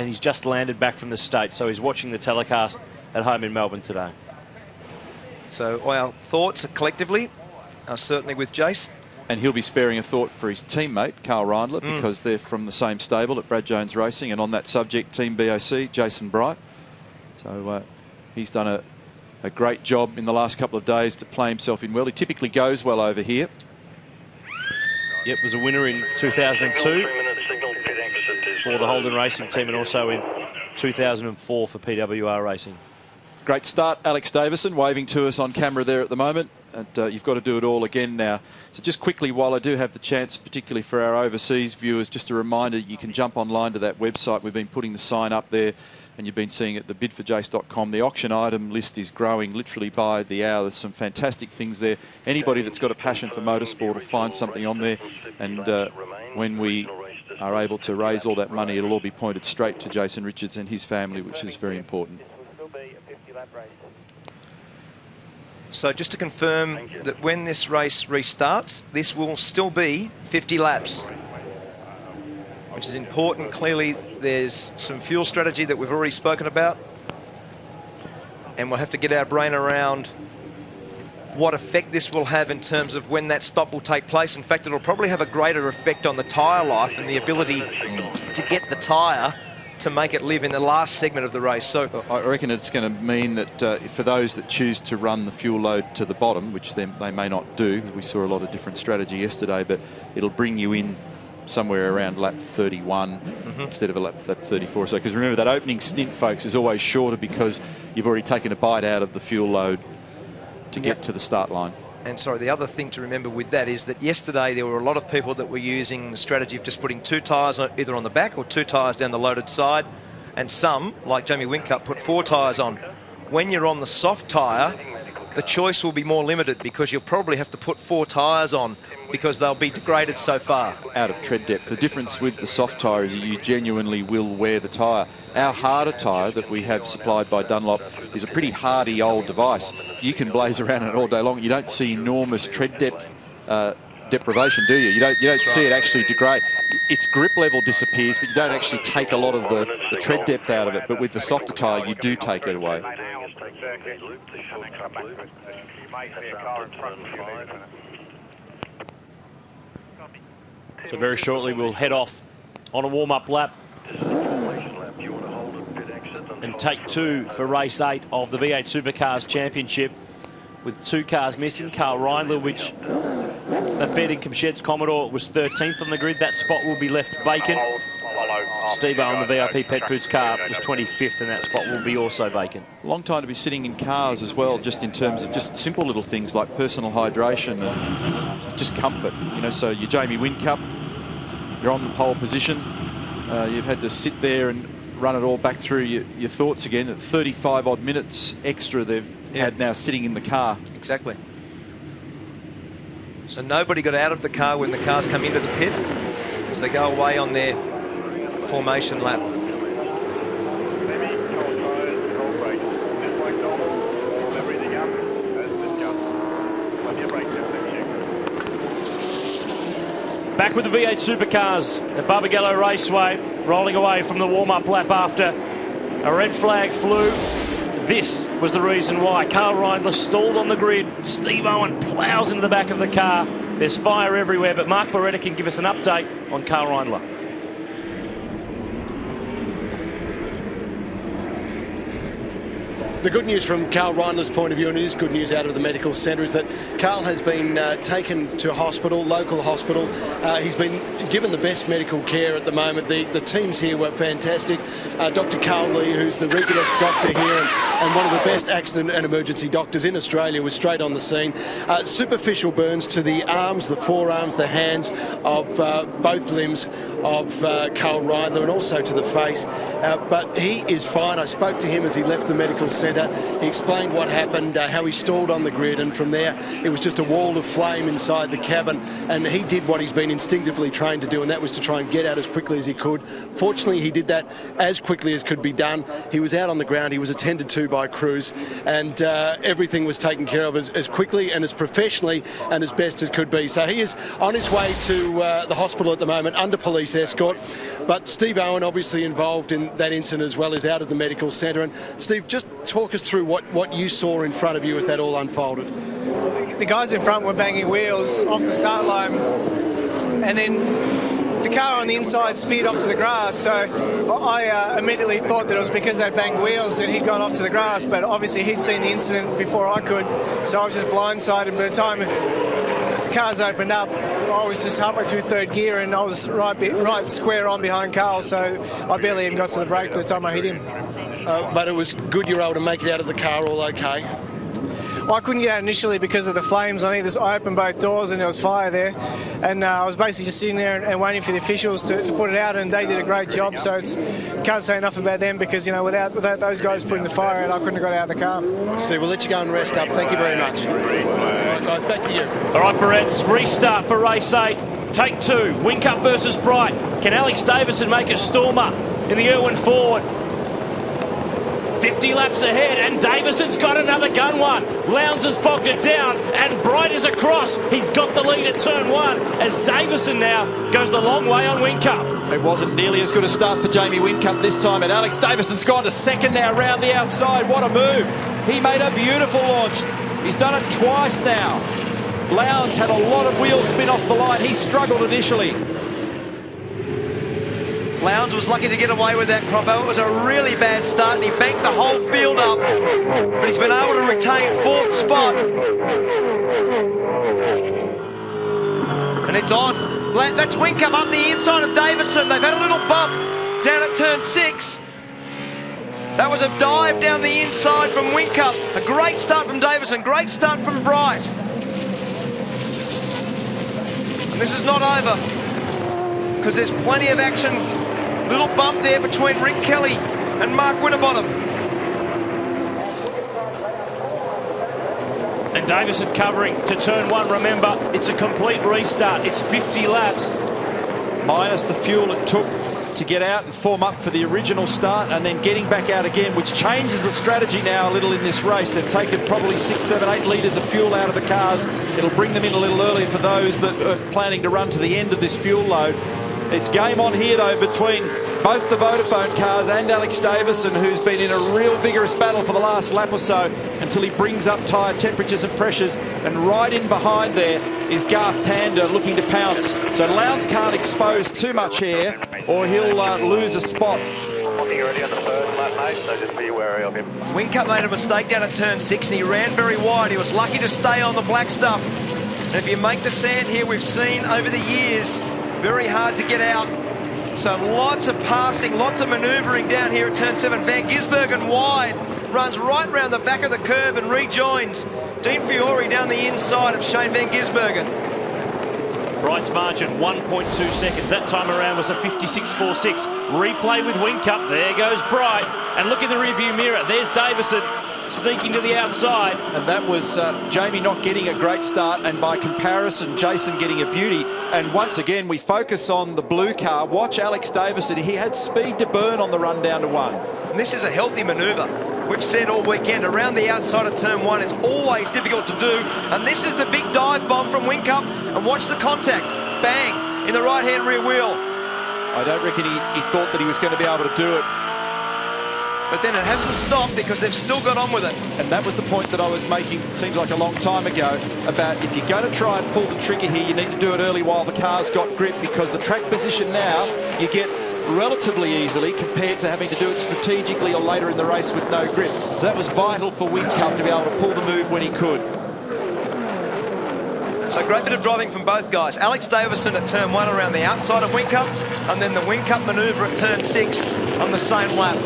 he's just landed back from the States, so he's watching the telecast at home in Melbourne today. So our thoughts collectively are certainly with Jace. And he'll be sparing a thought for his teammate, Carl Reindler, because they're from the same stable at Brad Jones Racing. And on that subject, Team BOC, Jason Bright. So he's done a great job in the last couple of days to play himself in well. He typically goes well over here. Yep, was a winner in 2002 for the Holden Racing team, and also in 2004 for PWR Racing. Great start, Alex Davison, waving to us on camera there at the moment. And you've got to do it all again now. So just quickly, while I do have the chance, particularly for our overseas viewers, just a reminder, you can jump online to that website. We've been putting the sign up there, and you've been seeing it, thebidforjace.com. The auction item list is growing literally by the hour. There's some fantastic things there. Anybody that's got a passion for motorsport will find something on there. And when we are able to raise all that money, it'll all be pointed straight to Jason Richards and his family, which is very important. So just to confirm that when this race restarts, this will still be 50 laps, which is important. Clearly, there's some fuel strategy that we've already spoken about, and we'll have to get our brain around what effect this will have in terms of when that stop will take place. In fact, it'll probably have a greater effect on the tyre life and the ability to get the tyre to make it live in the last segment of the race. So I reckon it's going to mean that for those that choose to run the fuel load to the bottom, which they may not do, because we saw a lot of different strategy yesterday, but it'll bring you in somewhere around lap 31 instead of lap 34. So, because remember, that opening stint, folks, is always shorter because you've already taken a bite out of the fuel load to get to the start line. And sorry, the other thing to remember with that is that yesterday there were a lot of people that were using the strategy of just putting 2 tyres either on the back or 2 tyres down the loaded side, and some, like Jamie Whincup, put 4 tyres on. When you're on the soft tyre, the choice will be more limited because you'll probably have to put 4 tyres on because they'll be degraded so far. Out of tread depth. The difference with the soft tyre is you genuinely will wear the tyre. Our harder tyre that we have supplied by Dunlop is a pretty hardy old device. You can blaze around it all day long. You don't see enormous tread depth deprivation, do you? You don't see it actually degrade. Its grip level disappears, but you don't actually take a lot of the tread depth out of it. But with the softer tyre, you do take it away. So very shortly we'll head off on a warm-up lap and take 2 for race 8 of the V8 Supercars Championship, with 2 cars missing. Carl Reindler, which the fair income sheds Commodore, was 13th on the grid. That spot will be left vacant. Steve Owen, the VIP Pet Foods car, was 25th, and that spot will be also vacant. Long time to be sitting in cars as well, just in terms of just simple little things like personal hydration and just comfort. You know, so you're Jamie Whincup, you're on the pole position. You've had to sit there and run it all back through your thoughts again. At 35 odd minutes extra they've had now sitting in the car. Exactly. So nobody got out of the car when the cars come into the pit, as they go away on their formation lap. Back with the V8 Supercars at Barbagallo Raceway, rolling away from the warm-up lap after a red flag flew. This was the reason why. Carl Reindler stalled on the grid. Steve Owen ploughs into the back of the car. There's fire everywhere, but Mark Beretta can give us an update on Carl Reindler. The good news from Carl Reindler's point of view, and it is good news out of the medical centre, is that Carl has been taken to hospital, local hospital. He's been given the best medical care at the moment. The teams here were fantastic. Dr. Carl Lee, who's the regular doctor here and one of the best accident and emergency doctors in Australia, was straight on the scene. Superficial burns to the arms, the forearms, the hands of both limbs of Carl Reindler, and also to the face. But he is fine. I spoke to him as he left the medical centre. He explained what happened, how he stalled on the grid, and from there it was just a wall of flame inside the cabin, and he did what he's been instinctively trained to do, and that was to try and get out as quickly as he could. Fortunately, he did that as quickly as could be done. He was out on the ground, he was attended to by crews, and everything was taken care of as quickly and as professionally and as best as could be. So he is on his way to the hospital at the moment under police escort, but Steve Owen obviously involved in that incident as well, as out of the medical centre. And Steve, just talk us through what you saw in front of you as that all unfolded. The guys in front were banging wheels off the start line, and then the car on the inside speared off to the grass. So I immediately thought that it was because they'd banged wheels that he'd gone off to the grass, but obviously he'd seen the incident before I could, so I was just blindsided. By the time the cars opened up, I was just halfway through third gear and I was right square on behind Carl, so I barely even got to the brake by the time I hit him. But it was good you were able to make it out of the car all okay. Well, I couldn't get out initially because of the flames on either side. I opened both doors and there was fire there, and I was basically just sitting there and waiting for the officials to put it out, and they did a great job. So can't say enough about them because, you know, without those guys putting the fire out, I couldn't have got out of the car. Steve, we'll let you go and rest up. Thank you very much. All right, guys, back to you. All right, Barrett's restart for race 8. Take 2. Whincup versus Bright. Can Alex Davison make a stormer in the Irwin Ford? 50 laps ahead, and Davison's got another gun one. Lowndes has bogged it down, and Bright is across. He's got the lead at turn 1 as Davison now goes the long way on Whincup. It wasn't nearly as good a start for Jamie Whincup this time, and Alex Davison's gone to second now round the outside. What a move. He made a beautiful launch. He's done it twice now. Lowndes had a lot of wheel spin off the line. He struggled initially. Lowndes was lucky to get away with that, Crombo. It was a really bad start and he banked the whole field up, but he's been able to retain 4th spot. And it's on. That's Whincup up the inside of Davison. They've had a little bump down at turn 6. That was a dive down the inside from Whincup. A great start from Davison, great start from Bright. And this is not over, because there's plenty of action. Little bump there between Rick Kelly and Mark Winterbottom. And Davison covering to turn 1. Remember, it's a complete restart. It's 50 laps. Minus the fuel it took to get out and form up for the original start, and then getting back out again, which changes the strategy now a little in this race. They've taken probably 6, 7, 8 litres of fuel out of the cars. It'll bring them in a little earlier for those that are planning to run to the end of this fuel load. It's game on here, though, between both the Vodafone cars and Alex Davison, who's been in a real vigorous battle for the last lap or so until he brings up tyre temperatures and pressures. And right in behind there is Garth Tander looking to pounce. So Lowndes can't expose too much here or he'll lose a spot. You're already on the first lap, mate, so just be wary of him. Whincup made a mistake down at turn 6 and he ran very wide. He was lucky to stay on the black stuff. And if you make the sand here, we've seen over the years, very hard to get out. So lots of passing, lots of manoeuvring down here at turn 7. Van Gisbergen wide, runs right round the back of the curb and rejoins Dean Fiore down the inside of Shane Van Gisbergen. Bright's margin 1.2 seconds. That time around was a 56.46. Replay with Whincup. There goes Bright. And look in the rearview mirror. There's Davison sneaking to the outside. And that was Jamie not getting a great start, and by comparison Jason getting a beauty. And once again we focus on the blue car. Watch Alex Davison. He had speed to burn on the run down to 1. And this is a healthy manoeuvre. We've said all weekend around the outside of turn 1 it's always difficult to do, and this is the big dive bomb from Whincup. And watch the contact, bang, in the right hand rear wheel. I don't reckon he thought that he was going to be able to do it. But then it hasn't stopped because they've still got on with it. And that was the point that I was making, seems like a long time ago, about if you're going to try and pull the trigger here, you need to do it early while the car's got grip, because the track position now you get relatively easily compared to having to do it strategically or later in the race with no grip. So that was vital for Whincup to be able to pull the move when he could. So great bit of driving from both guys. Alex Davison at turn 1 around the outside of Whincup, and then the Whincup manoeuvre at turn 6 on the same lap.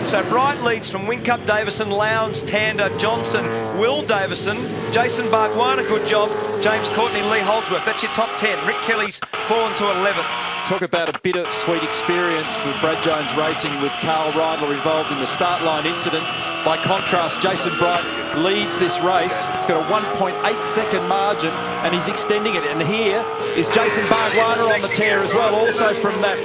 So Bright leads from Whincup, Davison, Lowndes, Tander, Johnson, Will Davison, Jason Bargwanna, good job, James Courtney, Lee Holdsworth. That's your top 10. Rick Kelly's fallen to 11th. Talk about a bittersweet experience for Brad Jones Racing with Carl Reindler involved in the start line incident. By contrast, Jason Bright leads this race. He's got a 1.8 second margin and he's extending it. And here is Jason Bargwanna on the tear as well, also from that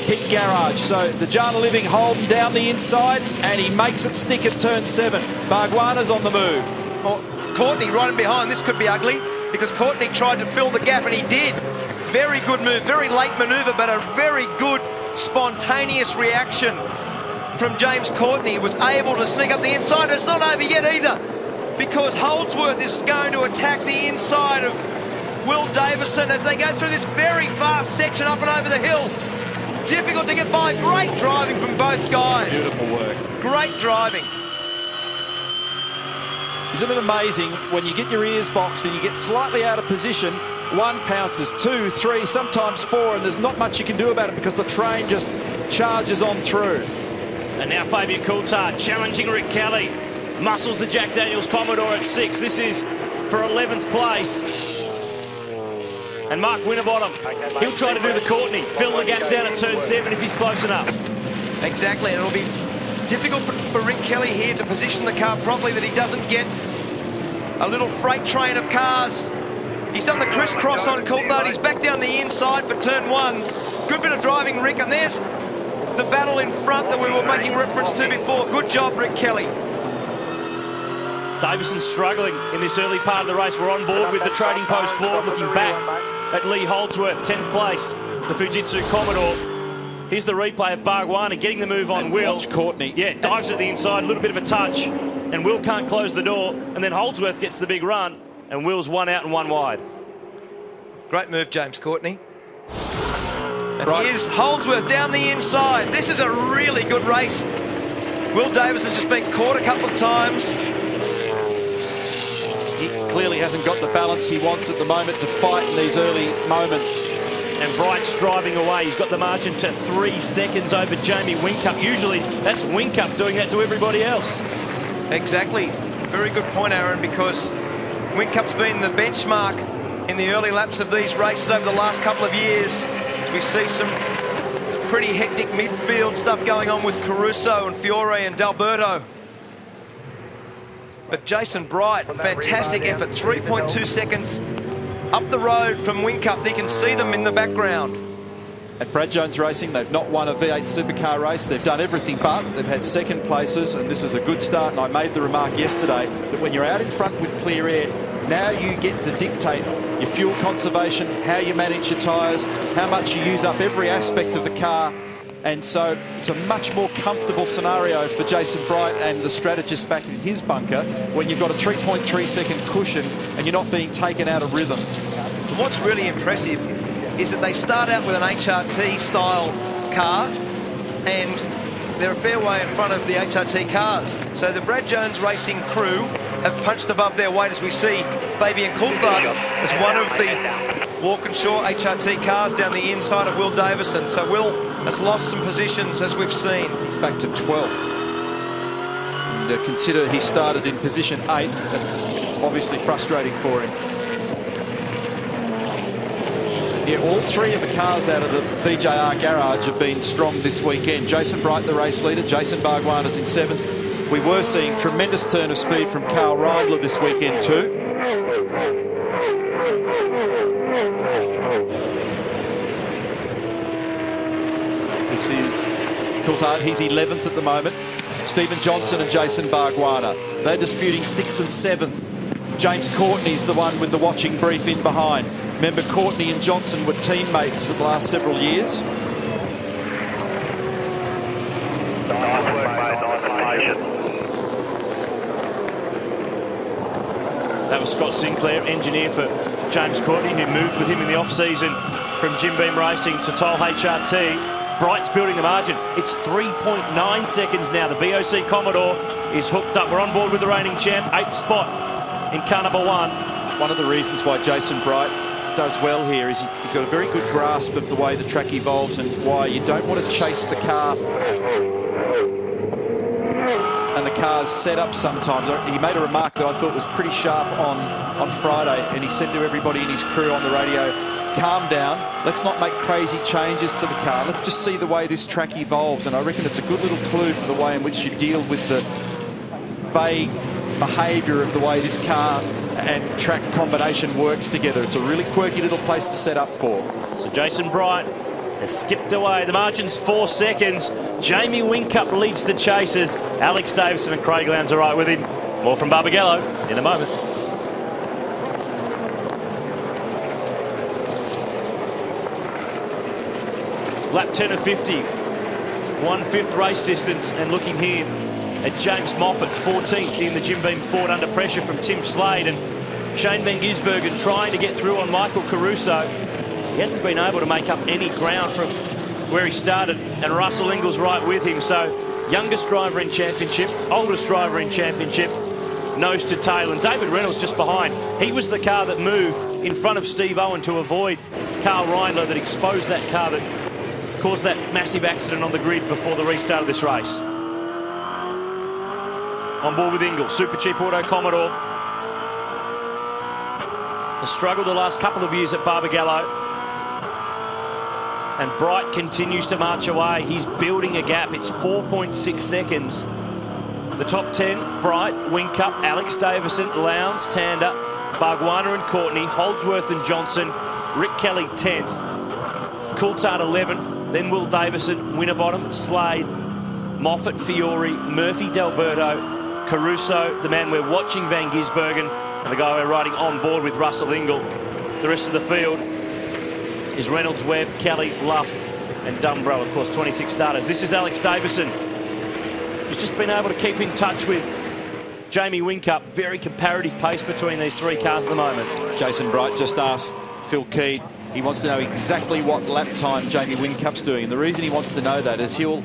pit garage. So the Jana Living Holden down the inside and he makes it stick at turn 7. Bargwanna's on the move. Well, Courtney right in behind. This could be ugly because Courtney tried to fill the gap and he did. Very good move, very late manoeuvre, but a very good spontaneous reaction from James Courtney. Was able to sneak up the inside. It's not over yet either, because Holdsworth is going to attack the inside of Will Davison as they go through this very fast section up and over the hill. Difficult to get by. Great driving from both guys. Beautiful work. Great driving. Isn't it amazing when you get your ears boxed and you get slightly out of position, 1 pounces, 2, 3, sometimes 4, and there's not much you can do about it because the train just charges on through. And now Fabian Coulthard challenging Rick Kelly. Muscles the Jack Daniels Commodore at 6. This is for 11th place. And Mark Winterbottom, he'll try to do the Courtney, fill the gap down at turn 7 if he's close enough. Exactly, and it'll be difficult for Rick Kelly here to position the car properly, that he doesn't get a little freight train of cars. He's done the crisscross on Coulthard. He's back down the inside for turn 1. Good bit of driving, Rick, and there's the battle in front that we were making reference to before. Good job, Rick Kelly. Davison struggling in this early part of the race. We're on board with the trading post forward, looking back at Lee Holdsworth, 10th place, the Fujitsu Commodore. Here's the replay of Bargwanna getting the move on Will. Watch Courtney. Yeah, dives at the inside, a little bit of a touch, and Will can't close the door, and then Holdsworth gets the big run, and Will's 1 out and 1 wide. Great move, James Courtney. And here's Holdsworth down the inside. This is a really good race. Will Davison just been caught a couple of times. He clearly hasn't got the balance he wants at the moment to fight in these early moments. And Bright's driving away. He's got the margin to 3 seconds over Jamie Whincup. Usually that's Whincup doing that to everybody else. Exactly. Very good point, Aaron, because Whincup's been the benchmark in the early laps of these races over the last couple of years. We see some pretty hectic midfield stuff going on with Caruso and Fiore and D'Alberto. But Jason Bright, fantastic effort, 3.2 seconds up the road from Whincup. You can see them in the background. At Brad Jones Racing, they've not won a V8 supercar race. They've done everything but. They've had second places, and this is a good start. And I made the remark yesterday that when you're out in front with clear air, now you get to dictate your fuel conservation, how you manage your tyres, how much you use up every aspect of the car. And so it's a much more comfortable scenario for Jason Bright and the strategist back in his bunker when you've got a 3.3 second cushion and you're not being taken out of rhythm. What's really impressive is that they start out with an HRT style car and they're a fair way in front of the HRT cars. So the Brad Jones Racing crew have punched above their weight, as we see Fabian Coulthard as one of the Walkinshaw HRT cars down the inside of Will Davison. So Will has lost some positions, as we've seen. He's back to 12th. And consider he started in position 8th. That's obviously frustrating for him. Yeah, all 3 of the cars out of the BJR garage have been strong this weekend. Jason Bright, the race leader. Jason Bargwanna's in 7th. We were seeing tremendous turn of speed from Carl Reindler this weekend too. This is Coulthard. He's 11th at the moment. Stephen Johnson and Jason Bargwanna. They're disputing 6th and 7th. James Courtney's the one with the watching brief in behind. Remember, Courtney and Johnson were teammates the last several years. That was Scott Sinclair, engineer for James Courtney, who moved with him in the off-season from Jim Beam Racing to Toll HRT. Bright's building the margin. It's 3.9 seconds now. The BOC Commodore is hooked up. We're on board with the reigning champ, 8th spot in car number 1. One of the reasons why Jason Bright does well here is he's got a very good grasp of the way the track evolves and why you don't want to chase the car and the car's set up sometimes. He made a remark that I thought was pretty sharp on Friday, and he said to everybody in his crew on the radio, calm down, let's not make crazy changes to the car, let's just see the way this track evolves. And I reckon it's a good little clue for the way in which you deal with the vague behaviour of the way this car and track combination works together. It's a really quirky little place to set up for. So Jason Bright has skipped away. The margin's 4 seconds. Jamie Whincup leads the chasers. Alex Davison and Craig Lowndes are right with him. More from Barbagallo in a moment. Lap 10 of 50. 1/5 race distance, and looking here at James Moffat, 14th in the Jim Beam Ford under pressure from Tim Slade, and Shane Van Gisbergen trying to get through on Michael Caruso. He hasn't been able to make up any ground from where he started, and Russell Ingall's right with him. So youngest driver in championship, oldest driver in championship, nose to tail, and David Reynolds just behind. He was the car that moved in front of Steve Owen to avoid Karl Reindler, that exposed that car that caused that massive accident on the grid before the restart of this race. On board with Ingle, Super Cheap Auto Commodore. Has struggled the last couple of years at Barbagallo. And Bright continues to march away. He's building a gap. It's 4.6 seconds. The top 10, Bright, Whincup, Alex Davison, Lowndes, Tander, Bargwanna and Courtney, Holdsworth and Johnson, Rick Kelly 10th, Coulthard 11th, then Will Davison, Winterbottom, Slade, Moffat, Fiore, Murphy, D'Alberto, Caruso, the man we're watching, Van Gisbergen, and the guy we're riding on board with, Russell Ingle. The rest of the field is Reynolds, Webb, Kelly, Luff and Dumbro, of course, 26 starters. This is Alex Davison, who's just been able to keep in touch with Jamie Whincup. Very comparative pace between these three cars at the moment. Jason Bright just asked Phil Keed. He wants to know exactly what lap time Jamie Whincup's doing. And the reason he wants to know that is he'll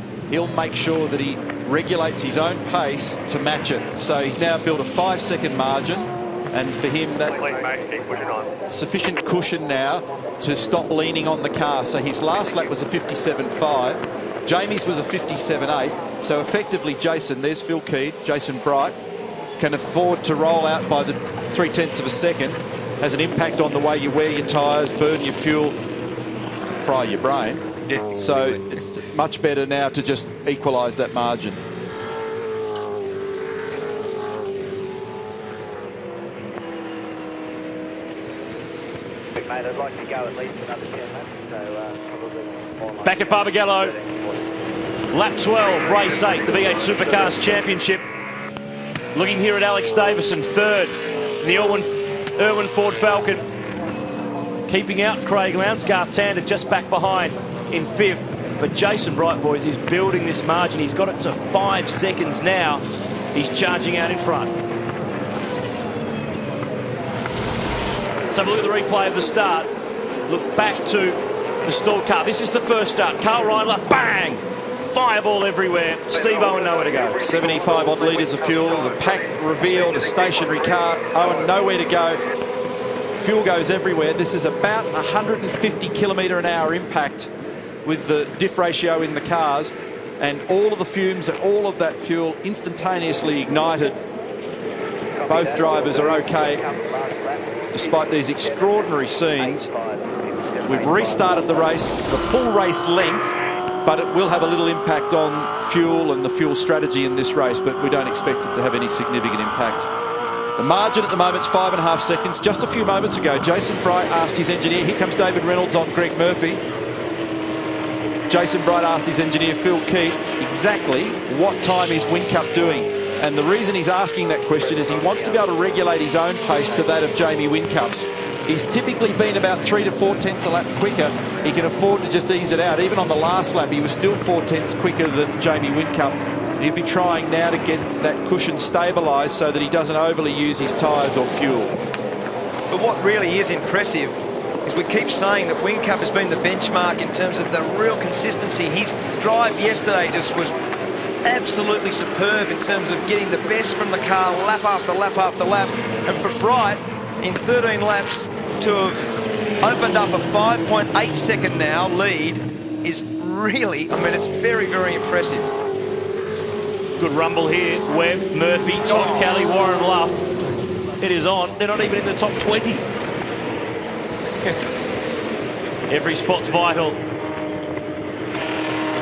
make sure that he regulates his own pace to match it. So he's now built a 5-second margin, and for him that sufficient cushion now to stop leaning on the car. So his last lap was a 57.5. Jamie's was a 57.8. So effectively, Jason, there's Phil Keed, Jason Bright, can afford to roll out by the 0.3 of a second. Has an impact on the way you wear your tyres, burn your fuel, fry your brain. Yeah. So it's much better now to just equalise that margin. Mate, I'd like to go at least another 10 laps, so probably more. Back at Barbagallo, lap 12, race 8, the V8 Supercars Championship. Looking here at Alex Davison, third in the Irwin Ford Falcon. Keeping out Craig Lowndes, Garth Tander just back behind in 5th. But Jason Bright, boys, is building this margin. He's got it to 5 seconds now. He's charging out in front. Let's have a look at the replay of the start. Look back to the stalled car. This is the first start. Karl Reindler, bang! Fireball everywhere. Steve Owen nowhere to go. 75 odd litres of fuel. The pack revealed a stationary car. Owen nowhere to go. Fuel goes everywhere. This is about 150 km/h impact with the diff ratio in the cars, and all of the fumes and all of that fuel instantaneously ignited. Both drivers are okay despite these extraordinary scenes. We've restarted the race the full race length, but it will have a little impact on fuel and the fuel strategy in this race, but we don't expect it to have any significant impact. The margin at the moment is 5.5 seconds. Just a few moments ago, Jason Bright asked his engineer, here comes David Reynolds on Greg Murphy. Jason Bright asked his engineer, Phil Keed, exactly what time is Whincup doing? And the reason he's asking that question is he wants to be able to regulate his own pace to that of Jamie Whincup's. He's typically been about 3 to 4 tenths a lap quicker. He can afford to just ease it out. Even on the last lap, he was still 4 tenths quicker than Jamie Whincup. He'll be trying now to get that cushion stabilised so that he doesn't overly use his tyres or fuel. But what really is impressive is we keep saying that Whincup has been the benchmark in terms of the real consistency. His drive yesterday just was absolutely superb in terms of getting the best from the car lap after lap after lap. And for Bright, in 13 laps, to have opened up a 5.8 second now lead is really, I mean, it's very, very impressive. Good rumble here. Webb, Murphy, Todd Kelly, Warren Luff. It is on. They're not even in the top 20. Every spot's vital.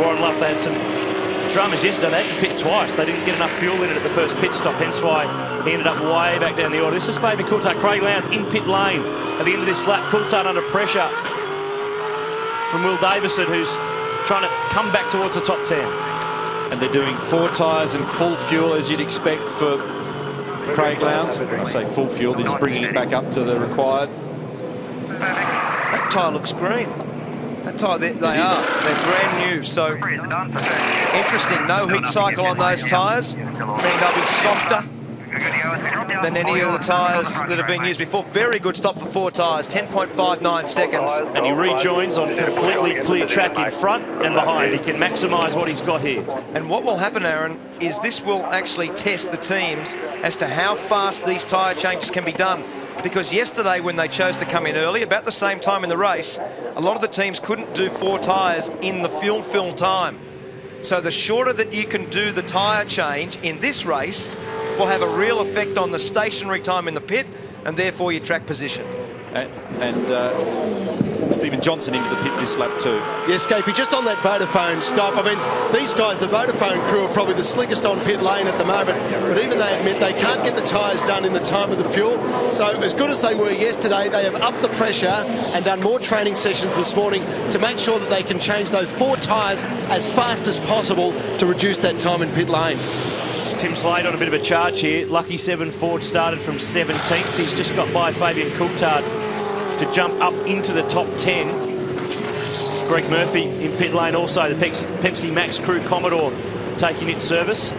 Warren Luff, they had some dramas yesterday. They had to pit twice. They didn't get enough fuel in it at the first pit stop, hence why he ended up way back down the order. This is Fabian Coulthard, Craig Lowndes in pit lane at the end of this lap. Coulthard under pressure from Will Davison, who's trying to come back towards the top 10. And they're doing 4 tyres and full fuel, as you'd expect for Craig Lowndes. When I say full fuel, they're just bringing it back up to the required. That tyre looks green. That tyre, they are. They're brand new. So interesting. No heat cycle on those tyres. Meaning they'll be softer. than any of the tyres that have been used before. Very good stop for 4 tyres, 10.59 seconds. And he rejoins on completely clear track in front and behind. He can maximise what he's got here. And what will happen, Aaron, is this will actually test the teams as to how fast these tyre changes can be done. Because yesterday, when they chose to come in early, about the same time in the race, a lot of the teams couldn't do 4 tyres in the fuel fill time. So the shorter that you can do the tyre change in this race will have a real effect on the stationary time in the pit and therefore your track position. And Stephen Johnson into the pit this lap too. Yes, Scapey, just on that Vodafone stop, I mean, these guys, the Vodafone crew, are probably the slickest on pit lane at the moment, but even they admit they can't get the tyres done in the time of the fuel. So as good as they were yesterday, they have upped the pressure and done more training sessions this morning to make sure that they can change those 4 tyres as fast as possible to reduce that time in pit lane. Tim Slade on a bit of a charge here. Lucky 7 Ford started from 17th. He's just got by Fabian Coulthard to jump up into the top 10. Greg Murphy in pit lane also. The Pepsi Max Crew Commodore taking its service.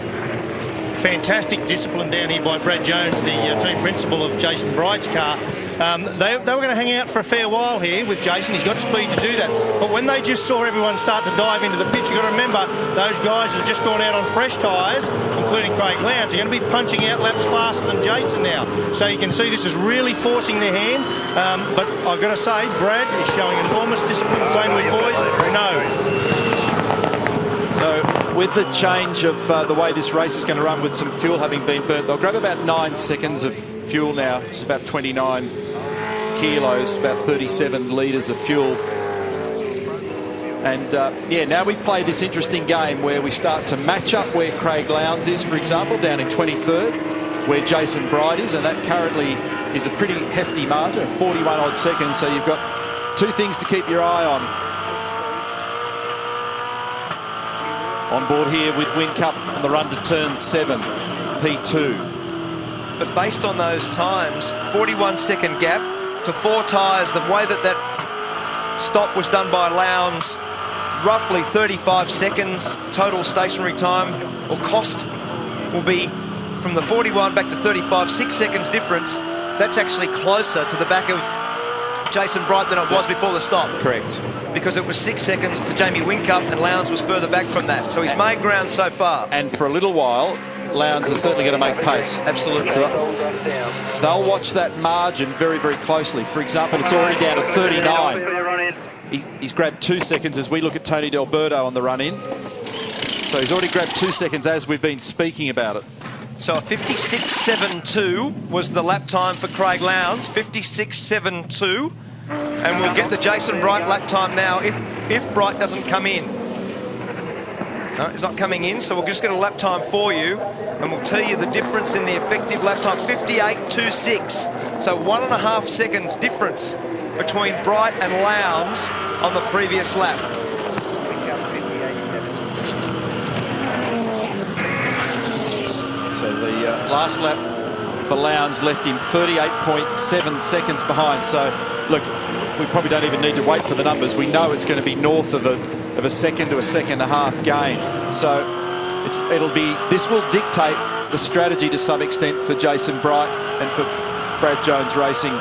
Fantastic discipline down here by Brad Jones, the team principal of Jason Bright's car. They were going to hang out for a fair while here with Jason. He's got speed to do that. But when they just saw everyone start to dive into the pit, you've got to remember those guys have just gone out on fresh tyres, including Craig Lowndes. They're going to be punching out laps faster than Jason now. So you can see this is really forcing their hand. But I've got to say, Brad is showing enormous discipline, saying to his boys, no. So with the change of the way this race is going to run with some fuel having been burnt, they'll grab about 9 seconds of fuel now, which is about 29 kilos, about 37 litres of fuel. And yeah, now we play this interesting game where we start to match up where Craig Lowndes is, for example, down in 23rd, where Jason Bright is, and that currently is a pretty hefty margin of 41 odd seconds. So you've got 2 things to keep your eye on. On board here with Whincup on the run to turn 7, P2. But based on those times, 41-second gap for 4 tyres, the way that stop was done by Lowndes, roughly 35 seconds total stationary time, or cost, will be from the 41 back to 35, 6 seconds difference. That's actually closer to the back of Jason Bright than it was before the stop. Correct. Because it was 6 seconds to Jamie Whincup, and Lowndes was further back from that. So he's made ground so far. And for a little while, Lowndes is certainly going to make pace. Absolutely. So they'll watch that margin very, very closely. For example, it's already down to 39. He's grabbed 2 seconds as we look at Tony D'Alberto on the run-in. So he's already grabbed 2 seconds as we've been speaking about it. So a 56.72 was the lap time for Craig Lowndes, 56.72. And we'll get the Jason Bright lap time now if Bright doesn't come in. No, he's not coming in, so we'll just get a lap time for you, and we'll tell you the difference in the effective lap time, 58.26. So 1.5 seconds difference between Bright and Lowndes on the previous lap. So the last lap for Lowndes left him 38.7 seconds behind. So look, we probably don't even need to wait for the numbers. We know it's going to be north of a second to a second and a half gain. So this will dictate the strategy to some extent for Jason Bright and for Brad Jones Racing.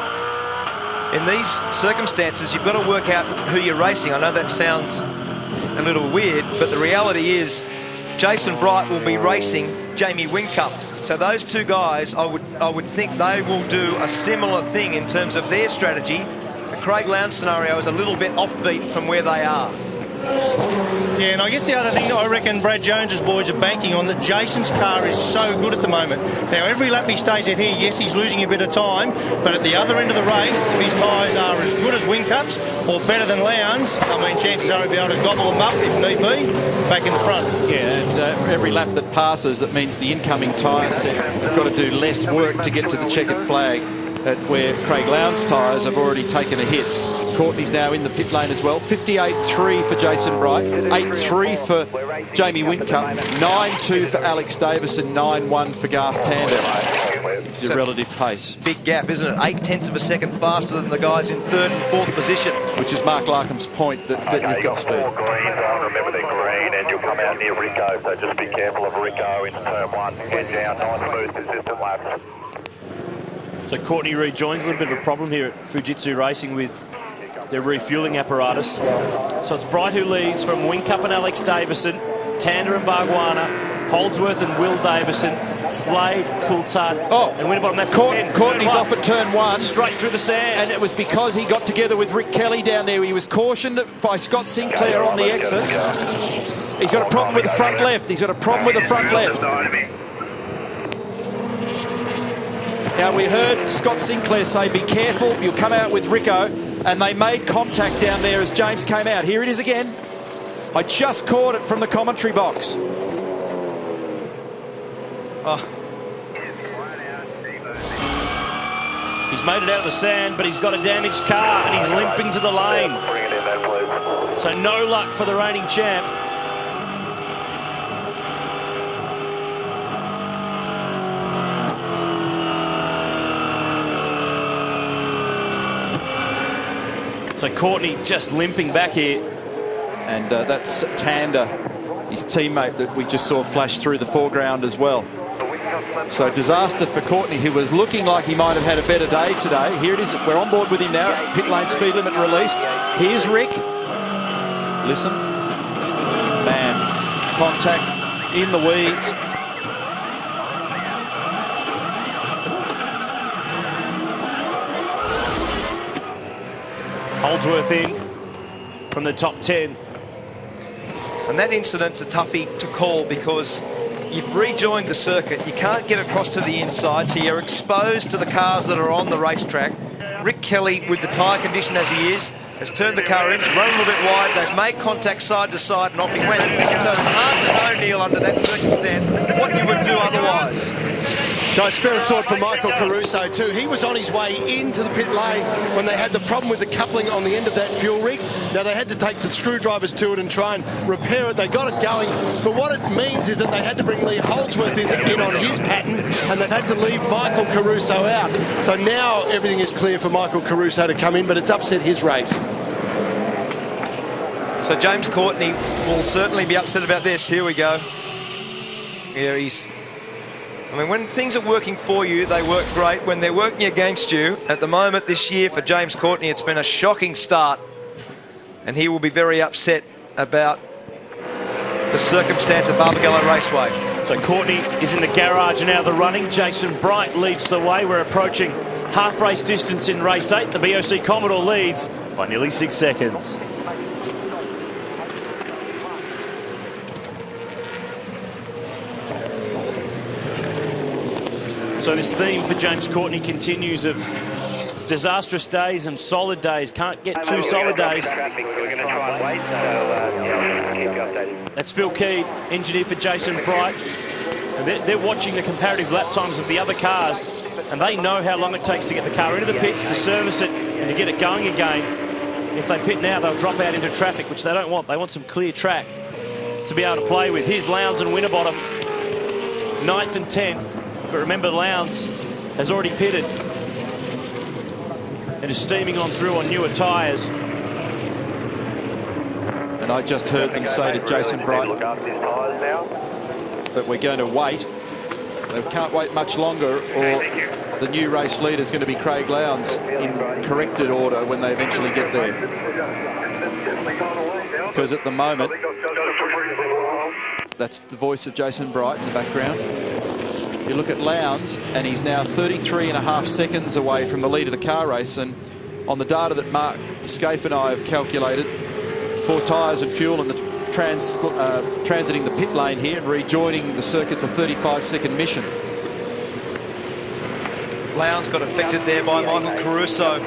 In these circumstances, you've got to work out who you're racing. I know that sounds a little weird, but the reality is Jason Bright will be racing Jamie Whincup. So those 2 guys, I would think they will do a similar thing in terms of their strategy. The Craig Lowndes scenario is a little bit offbeat from where they are. Yeah, and I guess the other thing I reckon Brad Jones's boys are banking on, that Jason's car is so good at the moment. Now, every lap he stays out here, yes, he's losing a bit of time, but at the other end of the race, if his tyres are as good as Whincup's or better than Lowndes, I mean, chances are he'll be able to gobble them up, if need be, back in the front. Yeah, and for every lap that passes, that means the incoming tyre set have got to do less work to get to the checkered flag, where Craig Lowndes' tyres have already taken a hit. Courtney's now in the pit lane as well. 58.3 for Jason Bright, 8.3 for Jamie Whincup, 9.2 for Alex Davis, and 9.1 for Garth Tander. It's a relative pace. Big gap, isn't it? 0.8 of a second faster than the guys in 3rd and 4th position. Which is Mark Larkham's point that you've got speed. Remember they're green, and you'll come out near Repco, so just be careful of Repco into turn 1. Head down, nice, smooth, consistent laps. So Courtney rejoins. A little bit of a problem here at Fujitsu Racing with their refueling apparatus. So it's Bright who leads from Whincup and Alex Davison, Tander and Bargwanna, Holdsworth and Will Davison, Slade, Coulthard, and Winterbottom. That's the 10. Courtney's off at turn 1. Straight through the sand. And it was because he got together with Rick Kelly down there. He was cautioned by Scott Sinclair on the exit. He's got a problem with the front left. He's got a problem with the front left. Now, we heard Scott Sinclair say, be careful, you'll come out with Rico. And they made contact down there as James came out. Here it is again. I just caught it from the commentary box. He's made it out of the sand, but he's got a damaged car and he's limping to the lane. So no luck for the reigning champ. So Courtney just limping back here. And that's Tander, his teammate that we just saw flash through the foreground as well. So disaster for Courtney, who was looking like he might have had a better day today. Here it is. We're on board with him now. Pit lane speed limit released. Here's Rick. Listen. Bam. Contact in the weeds. Holdsworth in from the top 10. And that incident's a toughie to call because you've rejoined the circuit. You can't get across to the inside, so you're exposed to the cars that are on the racetrack. Rick Kelly, with the tyre condition as he is, has turned the car in, run a little bit wide. They've made contact side to side, and off he went. So it's hard to know, Neil, under that circumstance, what you would do otherwise. No, spare a thought for Michael Caruso too. He was on his way into the pit lane when they had the problem with the coupling on the end of that fuel rig. Now they had to take the screwdrivers to it and try and repair it. They got it going, but what it means is that they had to bring Lee Holdsworth in on his pattern, and they've had to leave Michael Caruso out. So now everything is clear for Michael Caruso to come in, but it's upset his race. So James Courtney will certainly be upset about this. Here we go. Here he's... I mean, when things are working for you, they work great. When they're working against you, at the moment this year for James Courtney, it's been a shocking start. And he will be very upset about the circumstance at Barbagallo Raceway. So Courtney is in the garage and out of the running. Jason Bright leads the way. We're approaching half race distance in race 8. The BOC Commodore leads by nearly 6 seconds. So this theme for James Courtney continues of disastrous days and solid days. Can't get 2 solid days. That's Phil Keed, engineer for Jason Bright. And they're watching the comparative lap times of the other cars, and they know how long it takes to get the car into the pits, to service it, and to get it going again. If they pit now, they'll drop out into traffic, which they don't want. They want some clear track to be able to play with. Here's Lowndes and Winterbottom, 9th and 10th. But remember, Lowndes has already pitted and is steaming on through on newer tyres. And I just heard them say to Jason Bright that we're going to wait. They can't wait much longer, or the new race leader is going to be Craig Lowndes in corrected order when they eventually get there. Because at the moment, that's the voice of Jason Bright in the background. You look at Lowndes, and he's now 33.5 seconds away from the lead of the car race. And on the data that Mark Scaife and I have calculated, for tyres and fuel and the transiting the pit lane here and rejoining the circuit's a 35-second mission. Lowndes got affected there by Michael Caruso.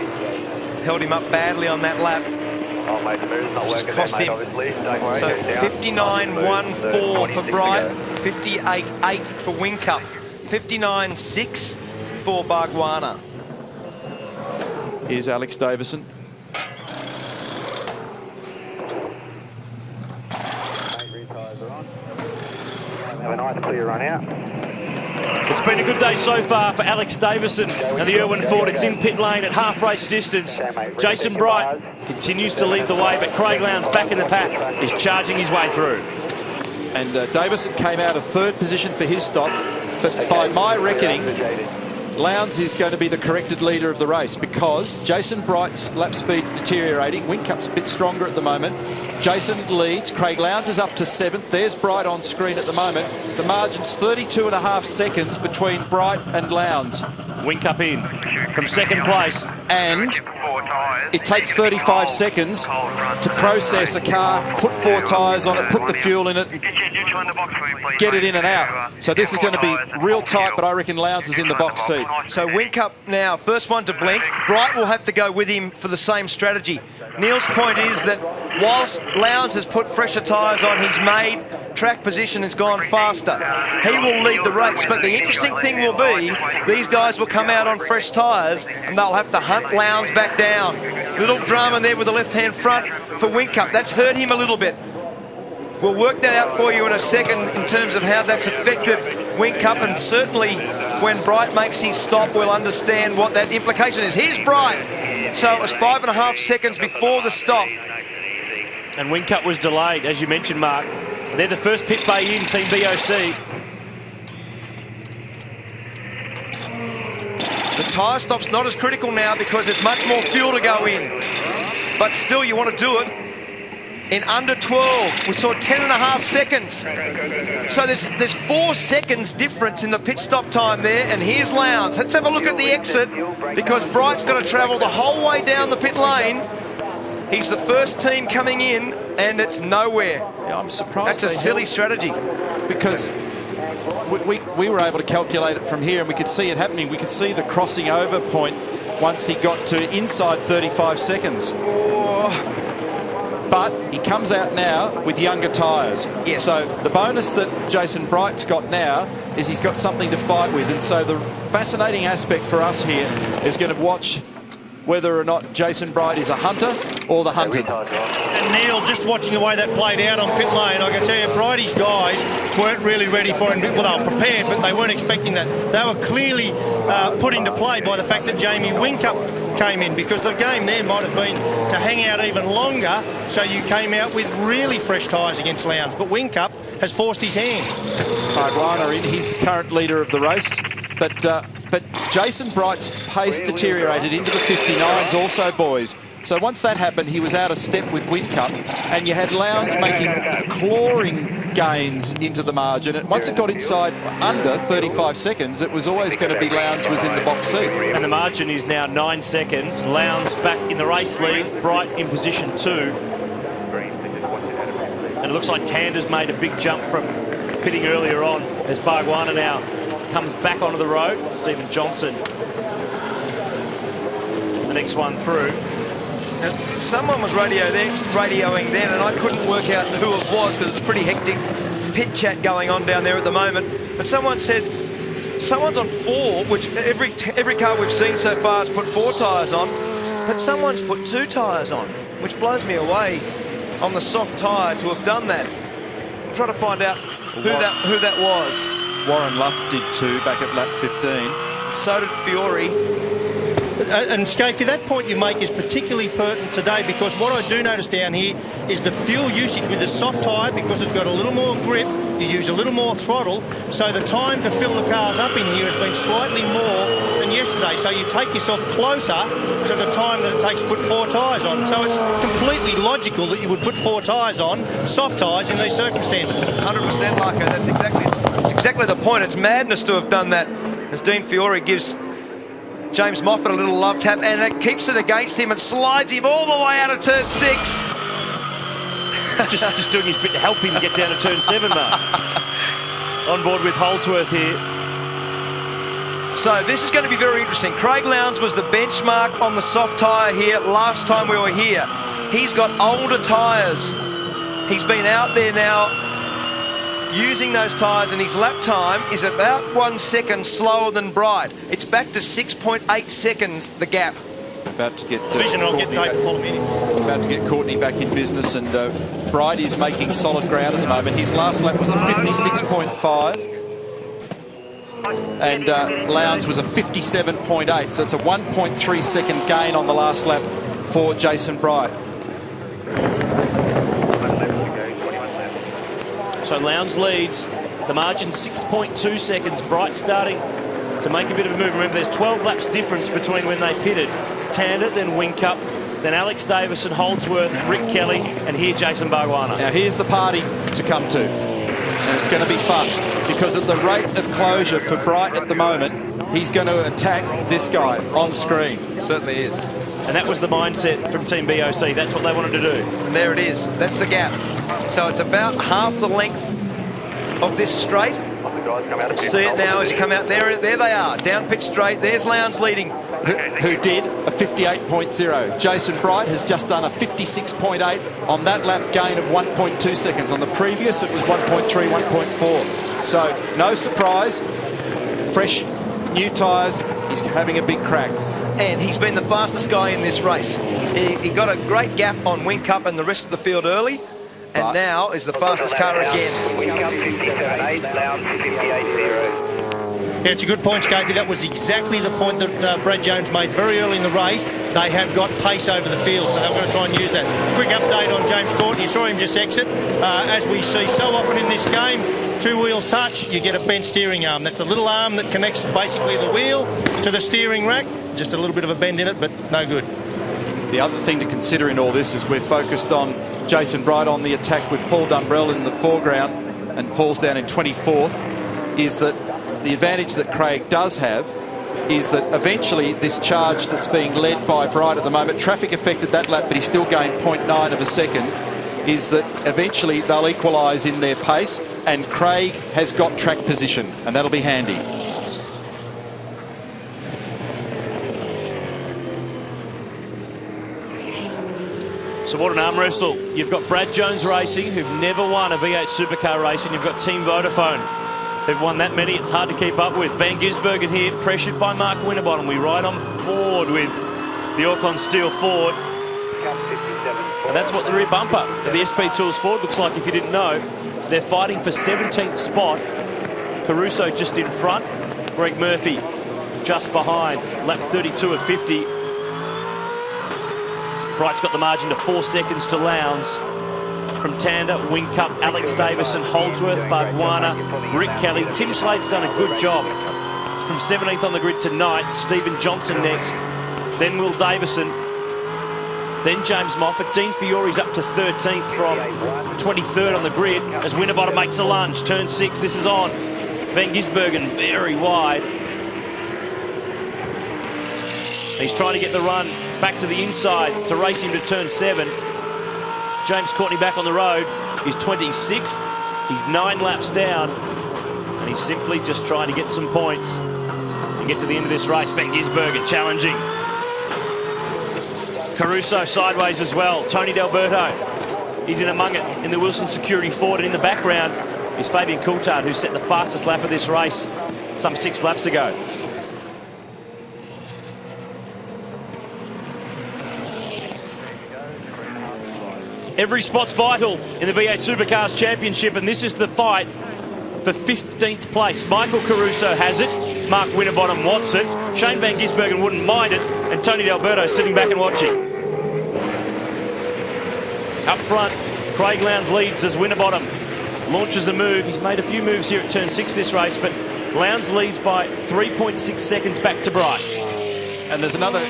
Held him up badly on that lap. Just cost him. So 59.14 for Bright, 58.8 for Whincup, 59.6 for Bargwanna. Here's Alex Davison. Have a nice clear run out. It's been a good day so far for Alex Davison and the Irwin Ford. It's in pit lane at half race distance. Jason Bright continues to lead the way, but Craig Lowndes back in the pack is charging his way through. And Davison came out of 3rd position for his stop, but by my reckoning, Lowndes is going to be the corrected leader of the race because Jason Bright's lap speed's deteriorating. Whincup's a bit stronger at the moment. Jason leads. Craig Lowndes is up to 7th. There's Bright on screen at the moment. The margin's 32.5 seconds between Bright and Lowndes. Whincup in from 2nd place. And it takes 35 seconds to process a car, put 4 tyres on it, put the fuel in it, and get it in and out. So this is going to be real tight, but I reckon Lowndes is in the box seat. So Whincup now, first one to blink. Bright will have to go with him for the same strategy. Neil's point is that whilst Lowndes has put fresher tyres on, he's made track position, has gone faster. He will lead the race, but the interesting thing will be these guys will come out on fresh tyres and they'll have to hunt Lowndes back down. Little drama there with the left-hand front for Whincup. That's hurt him a little bit. We'll work that out for you in a second in terms of how that's affected Whincup, and certainly when Bright makes his stop, we'll understand what that implication is. Here's Bright. So it was 5.5 seconds before the stop. And Whincup was delayed, as you mentioned, Mark. They're the first pit bay in, Team BOC. The tyre stop's not as critical now because there's much more fuel to go in. But still, you want to do it in under 12. We saw 10.5 seconds. So there's 4 seconds difference in the pit stop time there, and here's Lowndes. Let's have a look at the exit because Bright's got to travel the whole way down the pit lane. He's the first team coming in, and it's nowhere. Yeah, I'm surprised. That's a silly strategy. Because we were able to calculate it from here, and we could see it happening. We could see the crossing over point once he got to inside 35 seconds. Oh. But he comes out now with younger tyres. Yes. So the bonus that Jason Bright's got now is he's got something to fight with. And so the fascinating aspect for us here is going to watch whether or not Jason Bright is a hunter or the hunted. And Neil, just watching the way that played out on pit lane, I can tell you, Brighty's guys weren't really ready for him. Well, they were prepared, but they weren't expecting that. They were clearly put into play by the fact that Jamie Whincup came in, because the game there might have been to hang out even longer, so you came out with really fresh tyres against Lowndes. But Whincup has forced his hand. Bargwanna in, he's the current leader of the race, but Jason Bright's pace deteriorated into the 59s also, boys. So once that happened, he was out of step with Whincup, and you had Lowndes making clawing gains into the margin. And once it got inside under 35 seconds, it was always going to be Lowndes was in the box seat. And the margin is now 9 seconds. Lowndes back in the race lead, Bright in position 2. And it looks like Tander's made a big jump from pitting earlier on as Bargwanna now comes back onto the road. Stephen Johnson, the next one through. Now, someone was radioing then, and I couldn't work out who it was because it was pretty hectic pit chat going on down there at the moment. But someone said someone's on 4, which every car we've seen so far has put 4 tyres on, but someone's put 2 tyres on, which blows me away on the soft tyre to have done that. I'm trying to find out who that was. Warren Luff did 2 back at lap 15. So did Fiore. And Scafie, that point you make is particularly pertinent today, because what I do notice down here is the fuel usage with the soft tyre, because it's got a little more grip, you use a little more throttle, so the time to fill the cars up in here has been slightly more than yesterday. So you take yourself closer to the time that it takes to put 4 tyres on. So it's completely logical that you would put 4 tyres on, soft tyres, in these circumstances. 100%, Marco. That's exactly the point. It's madness to have done that, as Dean Fiore gives James Moffat a little love tap, and it keeps it against him and slides him all the way out of turn 6. just doing his bit to help him get down to turn 7, Mark. On board with Holdsworth here. So this is going to be very interesting. Craig Lowndes was the benchmark on the soft tyre here last time we were here. He's got older tyres. He's been out there now using those tyres, and his lap time is about 1 second slower than Bright. It's back to 6.8 seconds, the gap. About to get About to get Courtney back in business, and Bright is making solid ground at the moment. His last lap was a 56.5, and Lowndes was a 57.8, so it's a 1.3 second gain on the last lap for Jason Bright. So Lowndes leads, the margin 6.2 seconds. Bright starting to to make a bit of a move. Remember, there's 12 laps difference between when they pitted. Tander, then Whincup, then Alex Davison, Holdsworth, Rick Kelly, and here Jason Bargwanna. Now here's the party to come to, and it's going to be fun, because at the rate of closure for Bright at the moment, he's going to attack this guy on screen. It certainly is. And that was the mindset from Team BOC. That's what they wanted to do. And there it is. That's the gap. So it's about half the length of this straight. See it now as you come out there. There they are, down pit straight. There's Lowndes leading. Who did a 58.0. Jason Bright has just done a 56.8 on that lap gain of 1.2 seconds. On the previous, it was 1.3, 1.4. So no surprise. Fresh new tyres. He's having a big crack. And he's been the fastest guy in this race. He got a great gap on Whincup and the rest of the field early, and now is the fastest car again. Whincup 57.8, Lowndes 58.0. Yeah, it's a good point, Scafie. That was exactly the point that Brad Jones made very early in the race. They have got pace over the field, so they're going to try and use that. Quick update on James Courtney. You saw him just exit. As we see so often in this game, two wheels touch, you get a bent steering arm. That's a little arm that connects basically the wheel to the steering rack. Just a little bit of a bend in it, but no good. The other thing to consider in all this is we're focused on Jason Bright on the attack with Paul Dumbrell in the foreground, and Paul's down in 24th, is that the advantage that Craig does have is that eventually this charge that's being led by Bright at the moment, traffic affected that lap, but he still gained 0.9 of a second, is that eventually they'll equalise in their pace, and Craig has got track position, and that'll be handy. So what an arm wrestle. You've got Brad Jones Racing, who've never won a V8 supercar race, and you've got Team Vodafone, who've won that many. It's hard to keep up with. Van Gisbergen here, pressured by Mark Winterbottom. We ride on board with the Orcon Steel Ford. And that's what the rear bumper of the SP Tools Ford looks like, if you didn't know. They're fighting for 17th spot. Caruso just in front. Greg Murphy just behind. Lap 32 of 50. Bright's got the margin to 4 seconds to Lowndes. From Tander, Whincup, Alex Davison, Holdsworth, Bargwanna, Rick Kelly. Tim Slade's done a good job. From 17th on the grid to 9th. Stephen Johnson next. Then Will Davison. Then James Moffat. Dean Fiore's up to 13th from 23rd on the grid as Winterbottom makes a lunge. Turn 6, this is on. Van Gisbergen very wide. He's trying to get the run back to the inside to race him to turn 7. James Courtney back on the road. He's 26th. He's 9 laps down. And he's simply just trying to get some points and get to the end of this race. Van Gisbergen challenging. Caruso sideways as well. Tony D'Alberto, he's in among it in the Wilson Security Ford, and in the background is Fabian Coulthard, who set the fastest lap of this race some 6 laps ago. Every spot's vital in the V8 Supercars Championship, and this is the fight for 15th place. Michael Caruso has it. Mark Winterbottom wants it. Shane Van Gisbergen wouldn't mind it, and Tony D'Alberto sitting back and watching. Up front, Craig Lowndes leads as Winterbottom launches a move. He's made a few moves here at turn 6 this race, but Lowndes leads by 3.6 seconds back to Bright. And there's another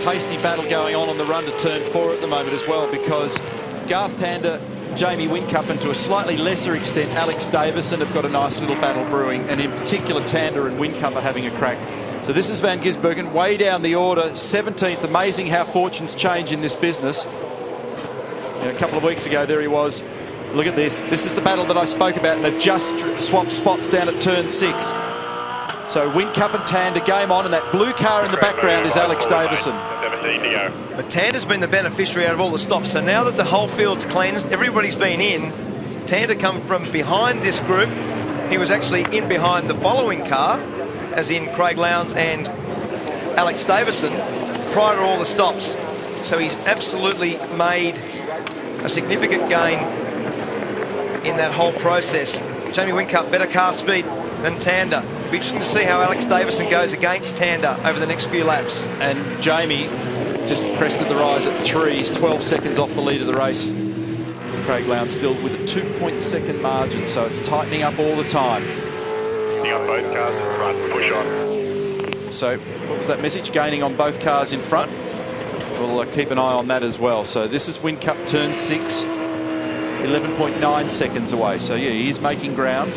tasty battle going on the run to turn 4 at the moment as well, because Garth Tander, Jamie Whincup, and to a slightly lesser extent Alex Davison have got a nice little battle brewing, and in particular Tander and Whincup are having a crack. So this is Van Gisbergen way down the order, 17th. Amazing how fortunes change in this business. A couple of weeks ago there he was. Look at this. This is the battle that I spoke about, and they've just swapped spots down at turn 6. So Whincup and Tander game on, and that blue car in the background is Alex Davison. But Tander's been the beneficiary out of all the stops. So now that the whole field's cleansed, everybody's been in. Tander come from behind this group. He was actually in behind the following car, as in Craig Lowndes and Alex Davison, prior to all the stops. So he's absolutely made a significant gain in that whole process. Jamie Whincup, better car speed than Tander. It'll be interesting to see how Alex Davison goes against Tander over the next few laps. And Jamie just crested the rise at 3. He's 12 seconds off the lead of the race. Craig Lowndes still with a 2.2 margin, so it's tightening up all the time. Tightening up both cars in front, push on. So what was that message? Gaining on both cars in front. We'll keep an eye on that as well. So this is Whincup turn 6, 11.9 seconds away. So yeah, he is making ground.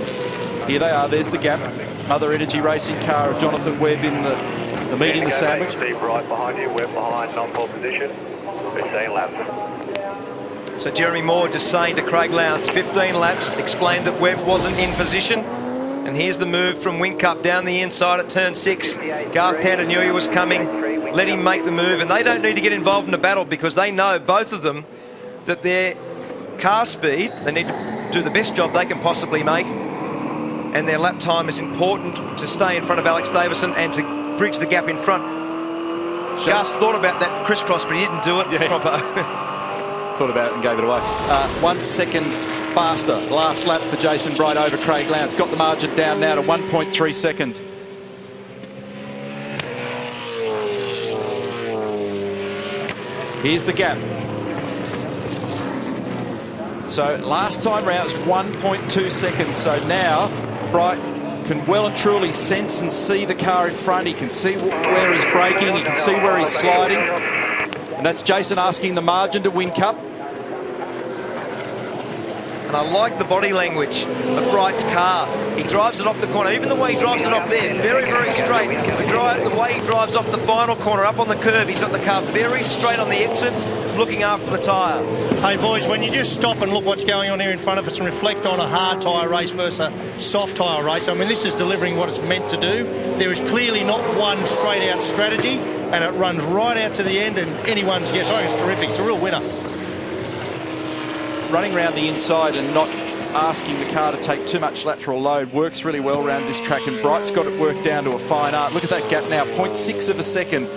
Here they are. There's the gap. Mother Energy Racing car of Jonathan Webb in the meat in the sandwich. Steve right behind you, Webb behind, non-pole position. 15 laps. So Jeremy Moore just saying to Craig Lowndes, 15 laps, explained that Webb wasn't in position. And here's the move from Whincup down the inside at turn 6. Garth Tander knew he was coming. Let him make the move, and they don't need to get involved in the battle because they know, both of them, that their car speed, they need to do the best job they can possibly make, and their lap time is important to stay in front of Alex Davison and to bridge the gap in front. Garth thought about that crisscross, but he didn't do it proper. Thought about it and gave it away. 1 second faster. Last lap for Jason Bright over Craig Lowndes. Got the margin down now to 1.3 seconds. Here's the gap. So last time round it was 1.2 seconds. So now Bright can well and truly sense and see the car in front. He can see where he's braking. He can see where he's sliding. And that's Jason asking the margin to Whincup. And I like the body language of Bright's car. He drives it off the corner, even the way he drives it off there, very, very straight. The way he drives off the final corner, up on the curb, he's got the car very straight on the exits, looking after the tyre. Hey boys, when you just stop and look what's going on here in front of us and reflect on a hard tyre race versus a soft tyre race, I mean, this is delivering what it's meant to do. There is clearly not one straight out strategy, and it runs right out to the end, and anyone's guess. I think it's terrific. It's a real winner. Running around the inside and not asking the car to take too much lateral load works really well around this track, and Bright's got it worked down to a fine art. Look at that gap now, 0.6 of a second.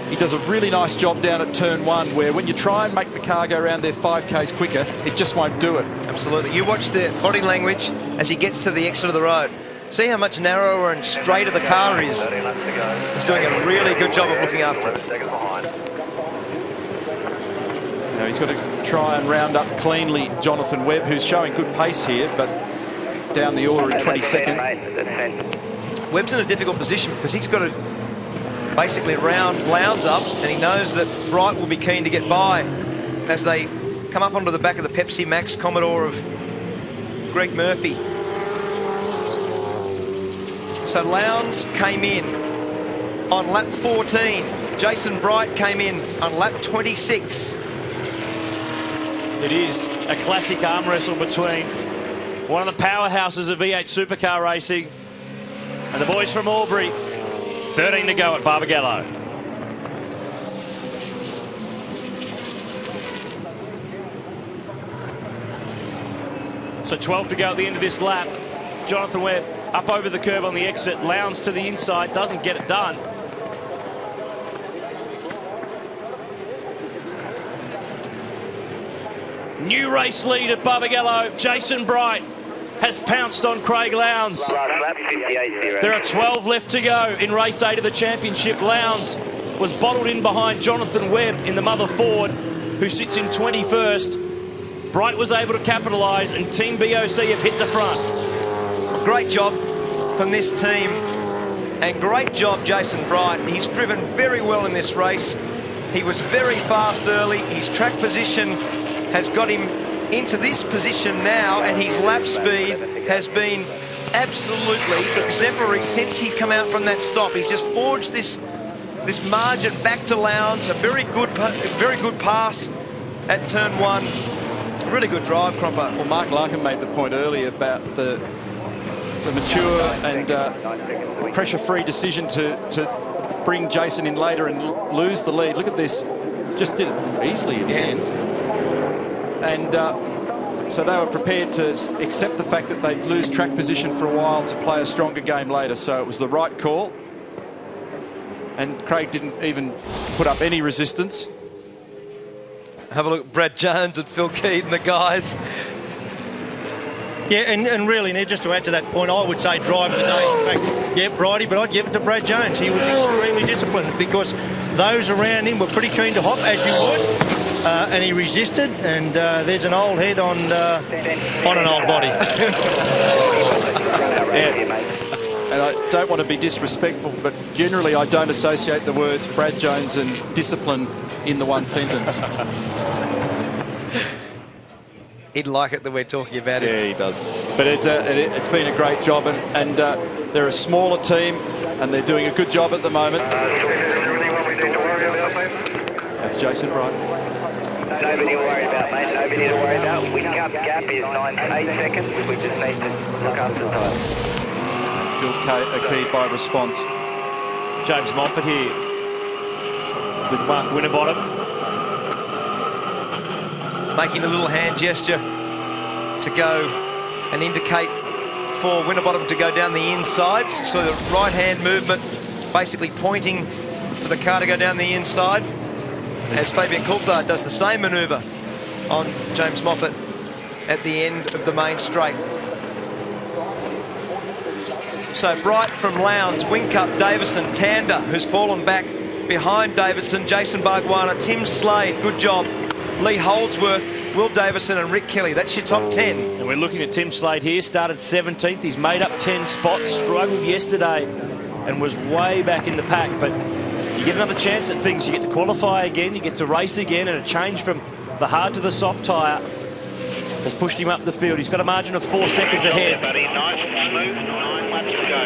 He does a really nice job down at turn 1, where when you try and make the car go around there 5Ks quicker, it just won't do it. Absolutely. You watch the body language as he gets to the exit of the road. See how much narrower and straighter the car is. He's doing a really good job of looking after it. You know, he's got to try and round up cleanly Jonathan Webb, who's showing good pace here, but down the order in 22nd. Webb's in a difficult position because he's got to basically round Lowndes up, and he knows that Bright will be keen to get by as they come up onto the back of the Pepsi Max Commodore of Greg Murphy. So Lowndes came in on lap 14. Jason Bright came in on lap 26. It is a classic arm wrestle between one of the powerhouses of V8 supercar racing and the boys from Albury. 13 to go at Barbagallo. So 12 to go at the end of this lap. Jonathan Webb up over the curb on the exit. Lowndes to the inside, doesn't get it done. New race lead at Barbagallo. Jason Bright has pounced on Craig Lowndes. There are 12 left to go in race 8 of the championship. Lowndes was bottled in behind Jonathan Webb in the Mother Ford, who sits in 21st. Bright was able to capitalise, and Team BOC have hit the front. Great job from this team, and great job Jason Bright. He's driven very well in this race. He was very fast early. His track position has got him into this position now, and his lap speed has been absolutely exemplary since he's come out from that stop. He's just forged this margin back to Lowndes. A very good pass at turn 1. Really good drive, Cropper. Well, Mark Larkin made the point earlier about the mature and pressure-free decision to bring Jason in later and lose the lead. Look at this. Just did it easily in the end. And so they were prepared to accept the fact that they'd lose track position for a while to play a stronger game later. So it was the right call. And Craig didn't even put up any resistance. Have a look at Brad Jones and Phil Keaton, the guys. Yeah, and really, Ned, just to add to that point, I would say driver of the day. In fact, yeah, Bridie, but I'd give it to Brad Jones. He was extremely disciplined because those around him were pretty keen to hop, as you would. And he resisted, and there's an old head on an old body. Yeah. and I don't want to be disrespectful, but generally I don't associate the words Brad Jones and discipline in the one sentence. He'd like it that we're talking about it. Yeah, he does. But it's been a great job, and they're a smaller team, and they're doing a good job at the moment. That's Jason Bright. Nobody to worry about, mate. Nobody to worry about. Wing-up gap is 9 to 8 seconds. We just need to look after the time. Phil keyed by response. James Moffat here with Mark Winterbottom. Making the little hand gesture to go and indicate for Winterbottom to go down the inside. So the right hand movement basically pointing for the car to go down the inside, as Fabian Coulthard does the same manoeuvre on James Moffat at the end of the main straight. So Bright from Lowndes, Wingcup, Davison, Tander, who's fallen back behind Davidson, Jason Bargwanna, Tim Slade, good job, Lee Holdsworth, Will Davison and Rick Kelly. That's your top 10. And we're looking at Tim Slade here, started 17th. He's made up 10 spots, struggled yesterday and was way back in the pack, but you get another chance at things. You get to qualify again, you get to race again, and a change from the hard to the soft tyre has pushed him up the field. He's got a margin of 4 seconds ahead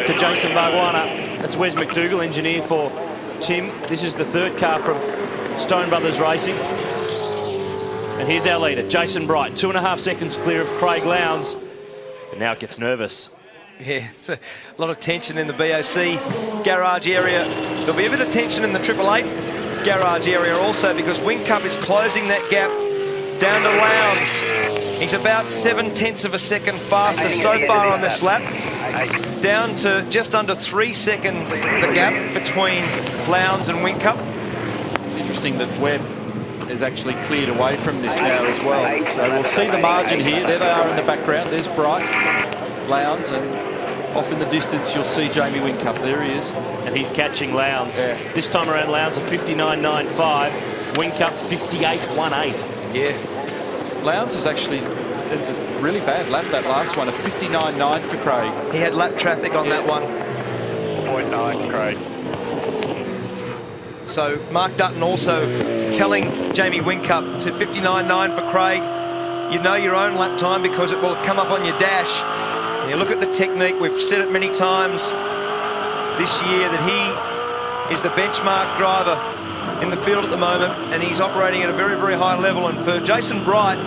to Jason Bargwanna. That's Wes McDougall, engineer for Tim. This is the third car from Stone Brothers Racing. And here's our leader, Jason Bright, 2.5 seconds clear of Craig Lowndes. And now it gets nervous. Yeah, a lot of tension in the BOC garage area. There'll be a bit of tension in the 888 garage area also, because Wingcup is closing that gap down to Lowndes. He's about 0.7 of a second faster so far on this lap. Down to just under 3 seconds, the gap between Lowndes and Wingcup. It's interesting that Webb is actually cleared away from this now as well. So we'll see the margin here. There they are in the background. There's Bright, Lowndes, and off in the distance you'll see Jamie Wingcup. There he is. And he's catching Lowndes. Yeah. This time around Lowndes a 59.95, Wingcup 58.18. Yeah. Lowndes is actually, it's a really bad lap, that last one, a 59.9 for Craig. He had lap traffic on that one. 0.9, Craig. So Mark Dutton also telling Jamie Wingcup to 59.9 for Craig. You know your own lap time because it will have come up on your dash. And you look at the technique, we've said it many times this year that he is the benchmark driver in the field at the moment, and he's operating at a very, very high level. And for Jason Bright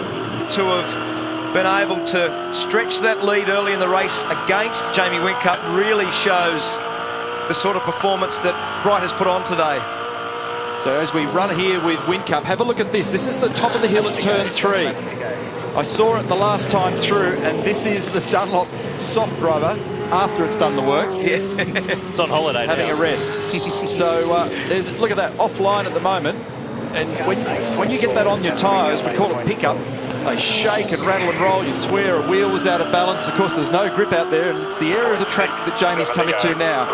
to have been able to stretch that lead early in the race against Jamie Wingcup really shows the sort of performance that Bright has put on today. So as we run here with Wingcup, have a look at this. This is the top of the hill at turn 3. I saw it the last time through, and this is the Dunlop soft rubber after it's done the work. Yeah. It's on holiday having now. a rest. So look at that, offline at the moment. And when you get that on your tyres, we call it pickup, they shake and rattle and roll. You swear a wheel was out of balance. Of course, there's no grip out there, and it's the area of the track that Jamie's coming to now.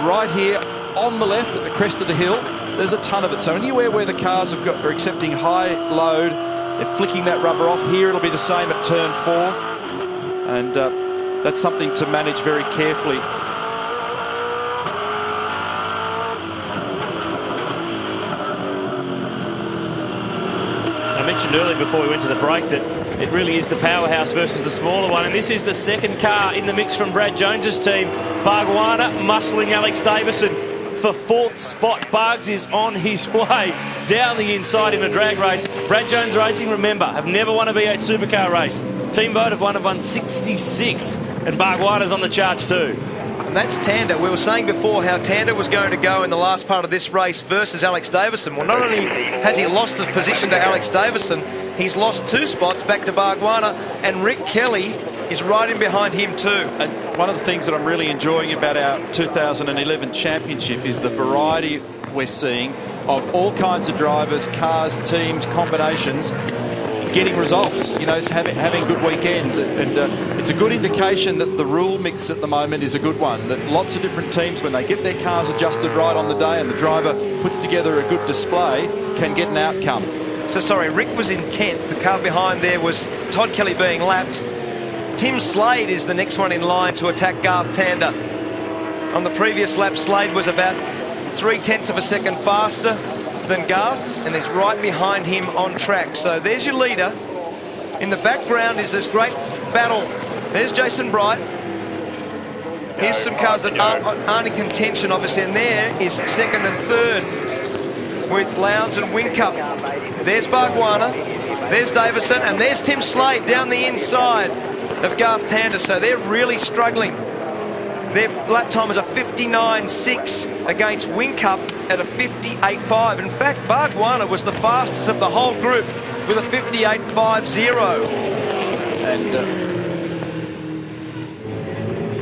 Right here on the left at the crest of the hill, there's a ton of it. So anywhere where the cars are accepting high load, they're flicking that rubber off. Here it'll be the same at turn 4. And that's something to manage very carefully. I mentioned earlier before we went to the break that it really is the powerhouse versus the smaller one, and this is the second car in the mix from Brad Jones's team. Bargwanna muscling Alex Davison for 4th spot. Bargs is on his way down the inside in a drag race. Brad Jones Racing, remember, have never won a V8 supercar race. Team Vote have won 66, and Bargwanna's on the charge too. And that's Tander. We were saying before how Tander was going to go in the last part of this race versus Alex Davison. Well, not only has he lost the position to Alex Davison, he's lost 2 spots back to Bargwanna, and Rick Kelly is right in behind him too. And one of the things that I'm really enjoying about our 2011 championship is the variety we're seeing of all kinds of drivers, cars, teams, combinations, getting results, you know, it's having good weekends, and it's a good indication that the rule mix at the moment is a good one, that lots of different teams, when they get their cars adjusted right on the day and the driver puts together a good display, can get an outcome. So sorry, Rick was in 10th. The car behind there was Todd Kelly being lapped. Tim Slade is the next one in line to attack Garth Tander. On the previous lap, Slade was about 0.3 of a second faster than Garth and is right behind him on track. So there's your leader. In the background is this great battle. There's Jason Bright. Here's some cars that aren't in contention, obviously, and there is second and third with Lowndes and Whincup. There's Bargwanna, there's Davison, and there's Tim Slade down the inside of Garth Tander. So they're really struggling. Their lap time is a 59.6 against Whincup at a 58.5. In fact, Bargwanna was the fastest of the whole group with a 58.50. And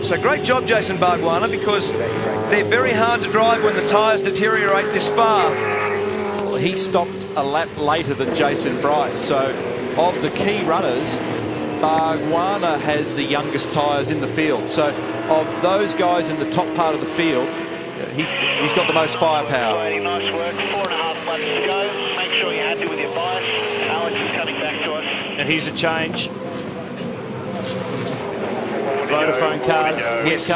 so great job, Jason Bargwanna, because they're very hard to drive when the tyres deteriorate this far. Well, he stopped a lap later than Jason Bright. So of the key runners, Bargwanna has the youngest tyres in the field. So of those guys in the top part of the field, he's got the most firepower. Nice work. 4.5 laps to go. Make sure you're happy with your bias. Alex is coming back to us. And here's a change. Vodafone cars. Yes.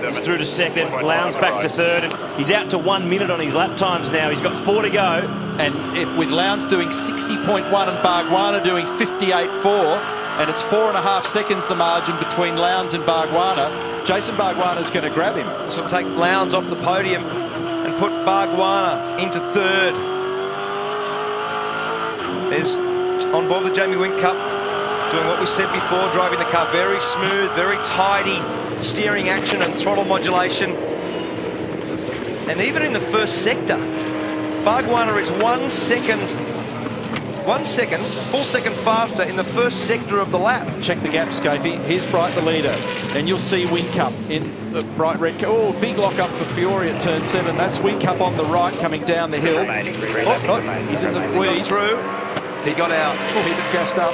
He's through to second. Lowndes back to third. And he's out to 1 minute on his lap times now. He's got 4 to go. And with Lowndes doing 60.1 and Bargwanna doing 58.4, and it's 4.5 seconds the margin between Lowndes and Bargwanna, Jason Bargwanna's going to grab him. This will take Lowndes off the podium and put Bargwanna into third. There's on board with Jamie Whincup, doing what we said before, driving the car very smooth, very tidy, steering action and throttle modulation. And even in the first sector, Bargwanna is 1 second, full second faster in the first sector of the lap. Check the gap, Scafey. Here's Bright the leader. And you'll see Whincup in the bright red car. Oh, big lock up for Fiore at turn 7. That's Whincup on the right coming down the hill. Oh, he's in the weeds. Through. He got out. Keep it gassed up.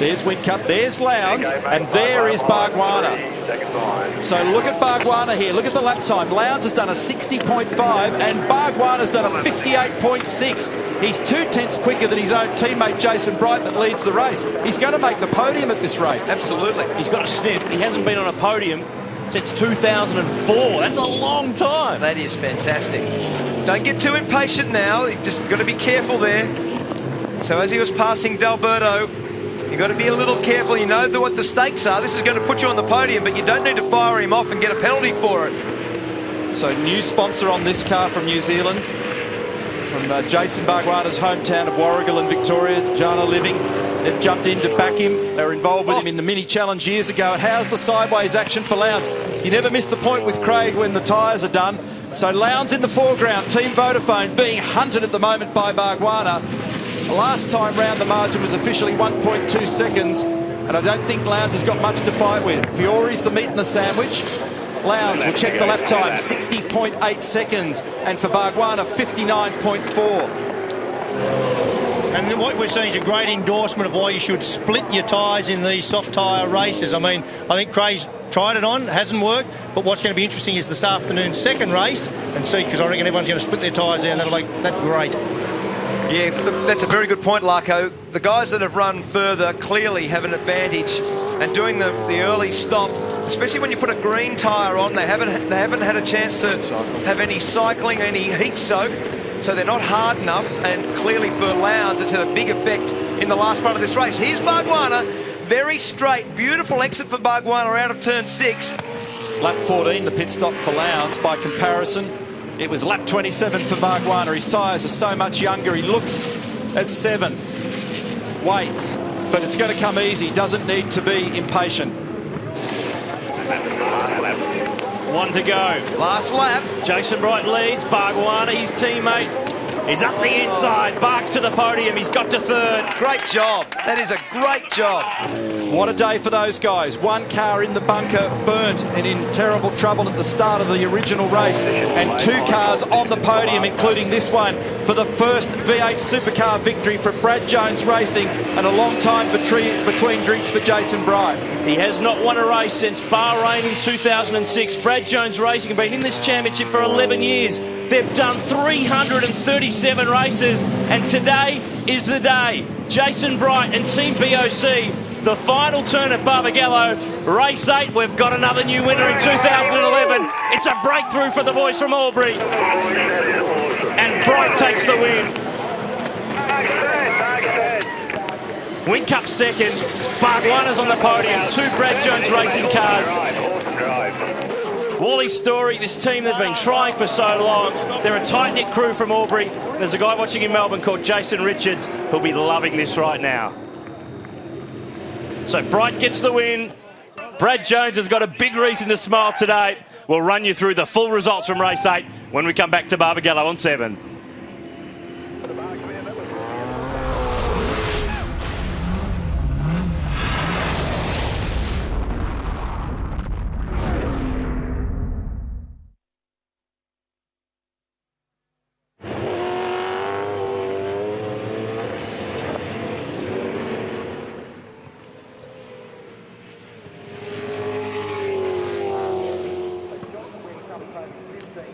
There's Whincup, there's Lowndes, and there is Bargwanna. So look at Bargwanna here, look at the lap time. Lowndes has done a 60.5 and Bargwanna's done a 58.6. He's 2/10 quicker than his own teammate Jason Bright that leads the race. He's going to make the podium at this rate. Absolutely. He's got a sniff. He hasn't been on a podium since 2004. That's a long time. That is fantastic. Don't get too impatient now. You just got to be careful there. So as he was passing D'Alberto, you've got to be a little careful. You know what the stakes are. This is going to put you on the podium, but you don't need to fire him off and get a penalty for it. So new sponsor on this car from New Zealand, from Jason Bargwanna's hometown of Warragul in Victoria, Jana Living. They've jumped in to back him. They were involved with him in the mini challenge years ago. And how's the sideways action for Lowndes? You never miss the point with Craig when the tyres are done. So Lowndes in the foreground, Team Vodafone being hunted at the moment by Bargwanna. The last time round the margin was officially 1.2 seconds, and I don't think Lowndes has got much to fight with. Fiore's the meat in the sandwich. Lowndes will check the lap time, 60.8 seconds, and for Bargwanna, 59.4. And what we're seeing is a great endorsement of why you should split your tyres in these soft tyre races. I mean, I think Craig's tried it on, hasn't worked, but what's going to be interesting is this afternoon's second race, and see, because I reckon everyone's going to split their tyres there, and that'll make that great. Yeah, look, that's a very good point, Larko. The guys that have run further clearly have an advantage, and doing the early stop, especially when you put a green tyre on, they haven't had a chance to have any cycling, any heat soak, so they're not hard enough. And clearly for Lowndes, it's had a big effect in the last part of this race. Here's Bargwanna, very straight, beautiful exit for Bargwanna out of turn 6. Lap 14, the pit stop for Lowndes. By comparison, it was lap 27 for Bargwanna. His tyres are so much younger. He looks at 7. Waits, but it's going to come easy. Doesn't need to be impatient. 1 to go. Last lap. Jason Bright leads. Bargwanna, his teammate, is up the inside. Barks to the podium. He's got to third. Great job. That is a great job. What a day for those guys. One car in the bunker, burnt and in terrible trouble at the start of the original race, and 2 cars on the podium, including this one, for the first V8 supercar victory for Brad Jones Racing, and a long time between drinks for Jason Bright. He has not won a race since Bahrain in 2006. Brad Jones Racing have been in this championship for 11 years. They've done 337 races, and today is the day. Jason Bright and Team BOC The final turn at Barbagallo, race 8. We've got another new winner in 2011. It's a breakthrough for the boys from Albury. And Bright takes the win. Whincup second. Bargwanna's on the podium. 2 Brad Jones racing cars. Wally Story, this team that have been trying for so long. They're a tight-knit crew from Albury. There's a guy watching in Melbourne called Jason Richards who'll be loving this right now. So Bright gets the win. Brad Jones has got a big reason to smile today. We'll run you through the full results from race 8 when we come back to Barbagallo on 7.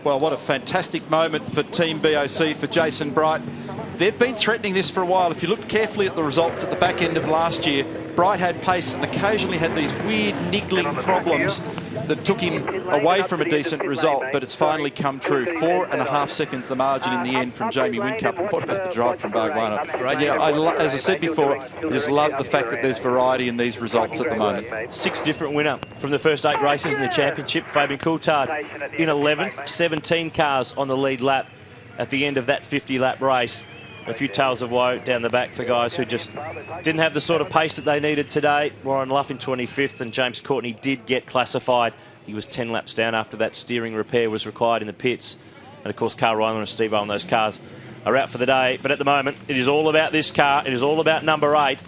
Well, what a fantastic moment for Team BOC, for Jason Bright. They've been threatening this for a while. If you look carefully at the results at the back end of last year, Bright had pace and occasionally had these weird niggling problems that took him away from a decent result, but it's finally come true. 4.5 seconds the margin in the end from Jamie Whincup. And what about the drive from Bargwanna? And yeah, as I said before, I just love the fact that there's variety in these results at the moment. 6 different winner from the first 8 races in the championship. Fabian Coulthard in 11th, 17 cars on the lead lap at the end of that 50-lap race. A few tales of woe down the back for guys who just didn't have the sort of pace that they needed today. Warren Luff in 25th, and James Courtney did get classified. He was 10 laps down after that steering repair was required in the pits. And of course, Carl Ryman and Steve Owen, those cars are out for the day. But at the moment, it is all about this car. It is all about number 8.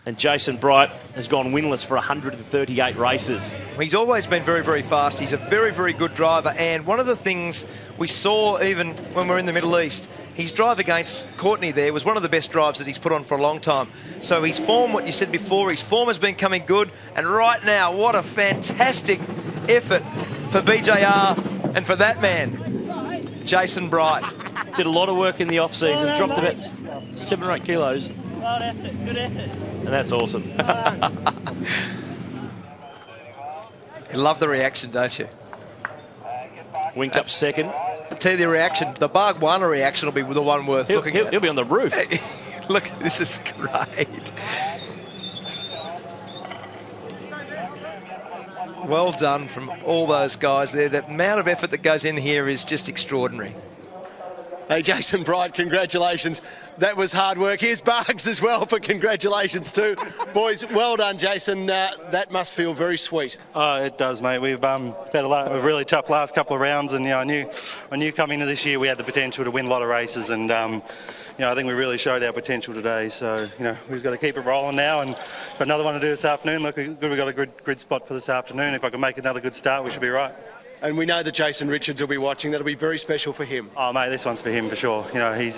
And Jason Bright has gone winless for 138 races. He's always been very, very fast. He's a very, very good driver. And one of the things we saw even when we were in the Middle East, his drive against Courtney there was one of the best drives that he's put on for a long time. So his form, what you said before, his form has been coming good. And right now, what a fantastic effort for BJR and for that man, Jason Bright. Did a lot of work in the off-season, dropped about 7 or 8 kilos. Good effort, good effort. And that's awesome. You love the reaction, don't you? Whincup second. I'll tell you the reaction. The Bargwanna reaction will be the one worth looking at. He'll be on the roof. Look, this is great. Well done from all those guys there. The amount of effort that goes in here is just extraordinary. Hey, Jason Bright, congratulations. That was hard work. Here's Bargs as well for congratulations too. Boys, well done, Jason. That must feel very sweet. Oh, it does, mate. We've had a really tough last couple of rounds, and I knew coming into this year we had the potential to win a lot of races, and I think we really showed our potential today. So we've just got to keep it rolling now, and got another one to do this afternoon. Look, we've got a good grid spot for this afternoon. If I can make another good start, we should be right. And we know that Jason Richards will be watching. That'll be very special for him. Oh, mate, this one's for him for sure. He's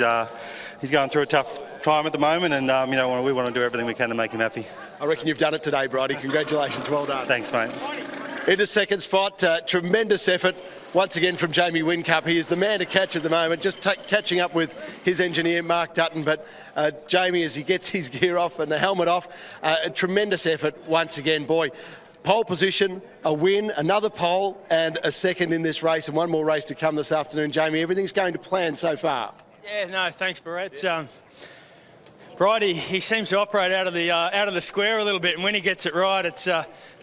going through a tough time at the moment, and we want to do everything we can to make him happy. I reckon you've done it today, Bridie. Congratulations, well done. Thanks, mate. Into second spot, tremendous effort once again from Jamie Whincup. He is the man to catch at the moment, just catching up with his engineer, Mark Dutton. But Jamie, as he gets his gear off and the helmet off, a tremendous effort once again, boy. Pole position, a win, another pole, and a second in this race, and one more race to come this afternoon. Jamie, everything's going to plan so far. Yeah, no, thanks, Barrett. Bridie, he seems to operate out of the square a little bit, and when he gets it right, it's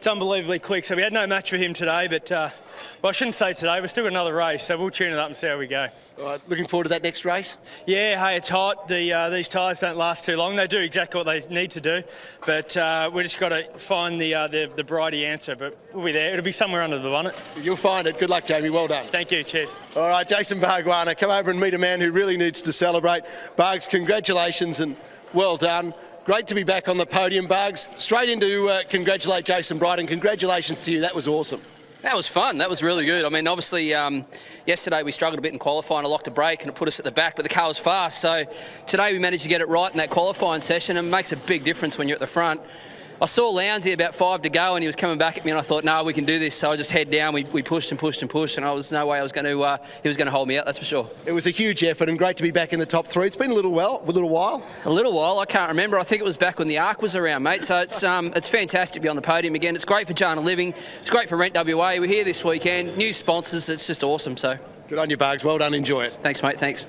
unbelievably quick. So we had no match for him today, but well, I shouldn't say today. We've still got another race, so we'll tune it up and see how we go. All right, looking forward to that next race? Yeah, hey, it's hot. These tyres don't last too long. They do exactly what they need to do, but we just got to find the Bridie answer. But we'll be there. It'll be somewhere under the bonnet. You'll find it. Good luck, Jamie. Well done. Thank you. Cheers. All right, Jason Bargwanna, come over and meet a man who really needs to celebrate. Bargs, congratulations and well done. Great to be back on the podium, Bargs. Straight into congratulate Jason Bright, and congratulations to you. That was awesome. That was fun. That was really good. I mean, obviously, yesterday we struggled a bit in qualifying. I locked a brake and it put us at the back, but the car was fast. So today we managed to get it right in that qualifying session, and it makes a big difference when you're at the front. I saw Lownsy about 5 to go, and he was coming back at me, and I thought, no, we can do this. So I just head down. We pushed and pushed and pushed, and I was no way he was going to hold me out. That's for sure. It was a huge effort, and great to be back in the top 3. It's been a little while. A little while. I can't remember. I think it was back when the Arc was around, mate. So it's fantastic to be on the podium again. It's great for Jana Living. It's great for Rent WA. We're here this weekend. New sponsors. It's just awesome. So good on you, Bugs. Well done. Enjoy it. Thanks, mate. Thanks.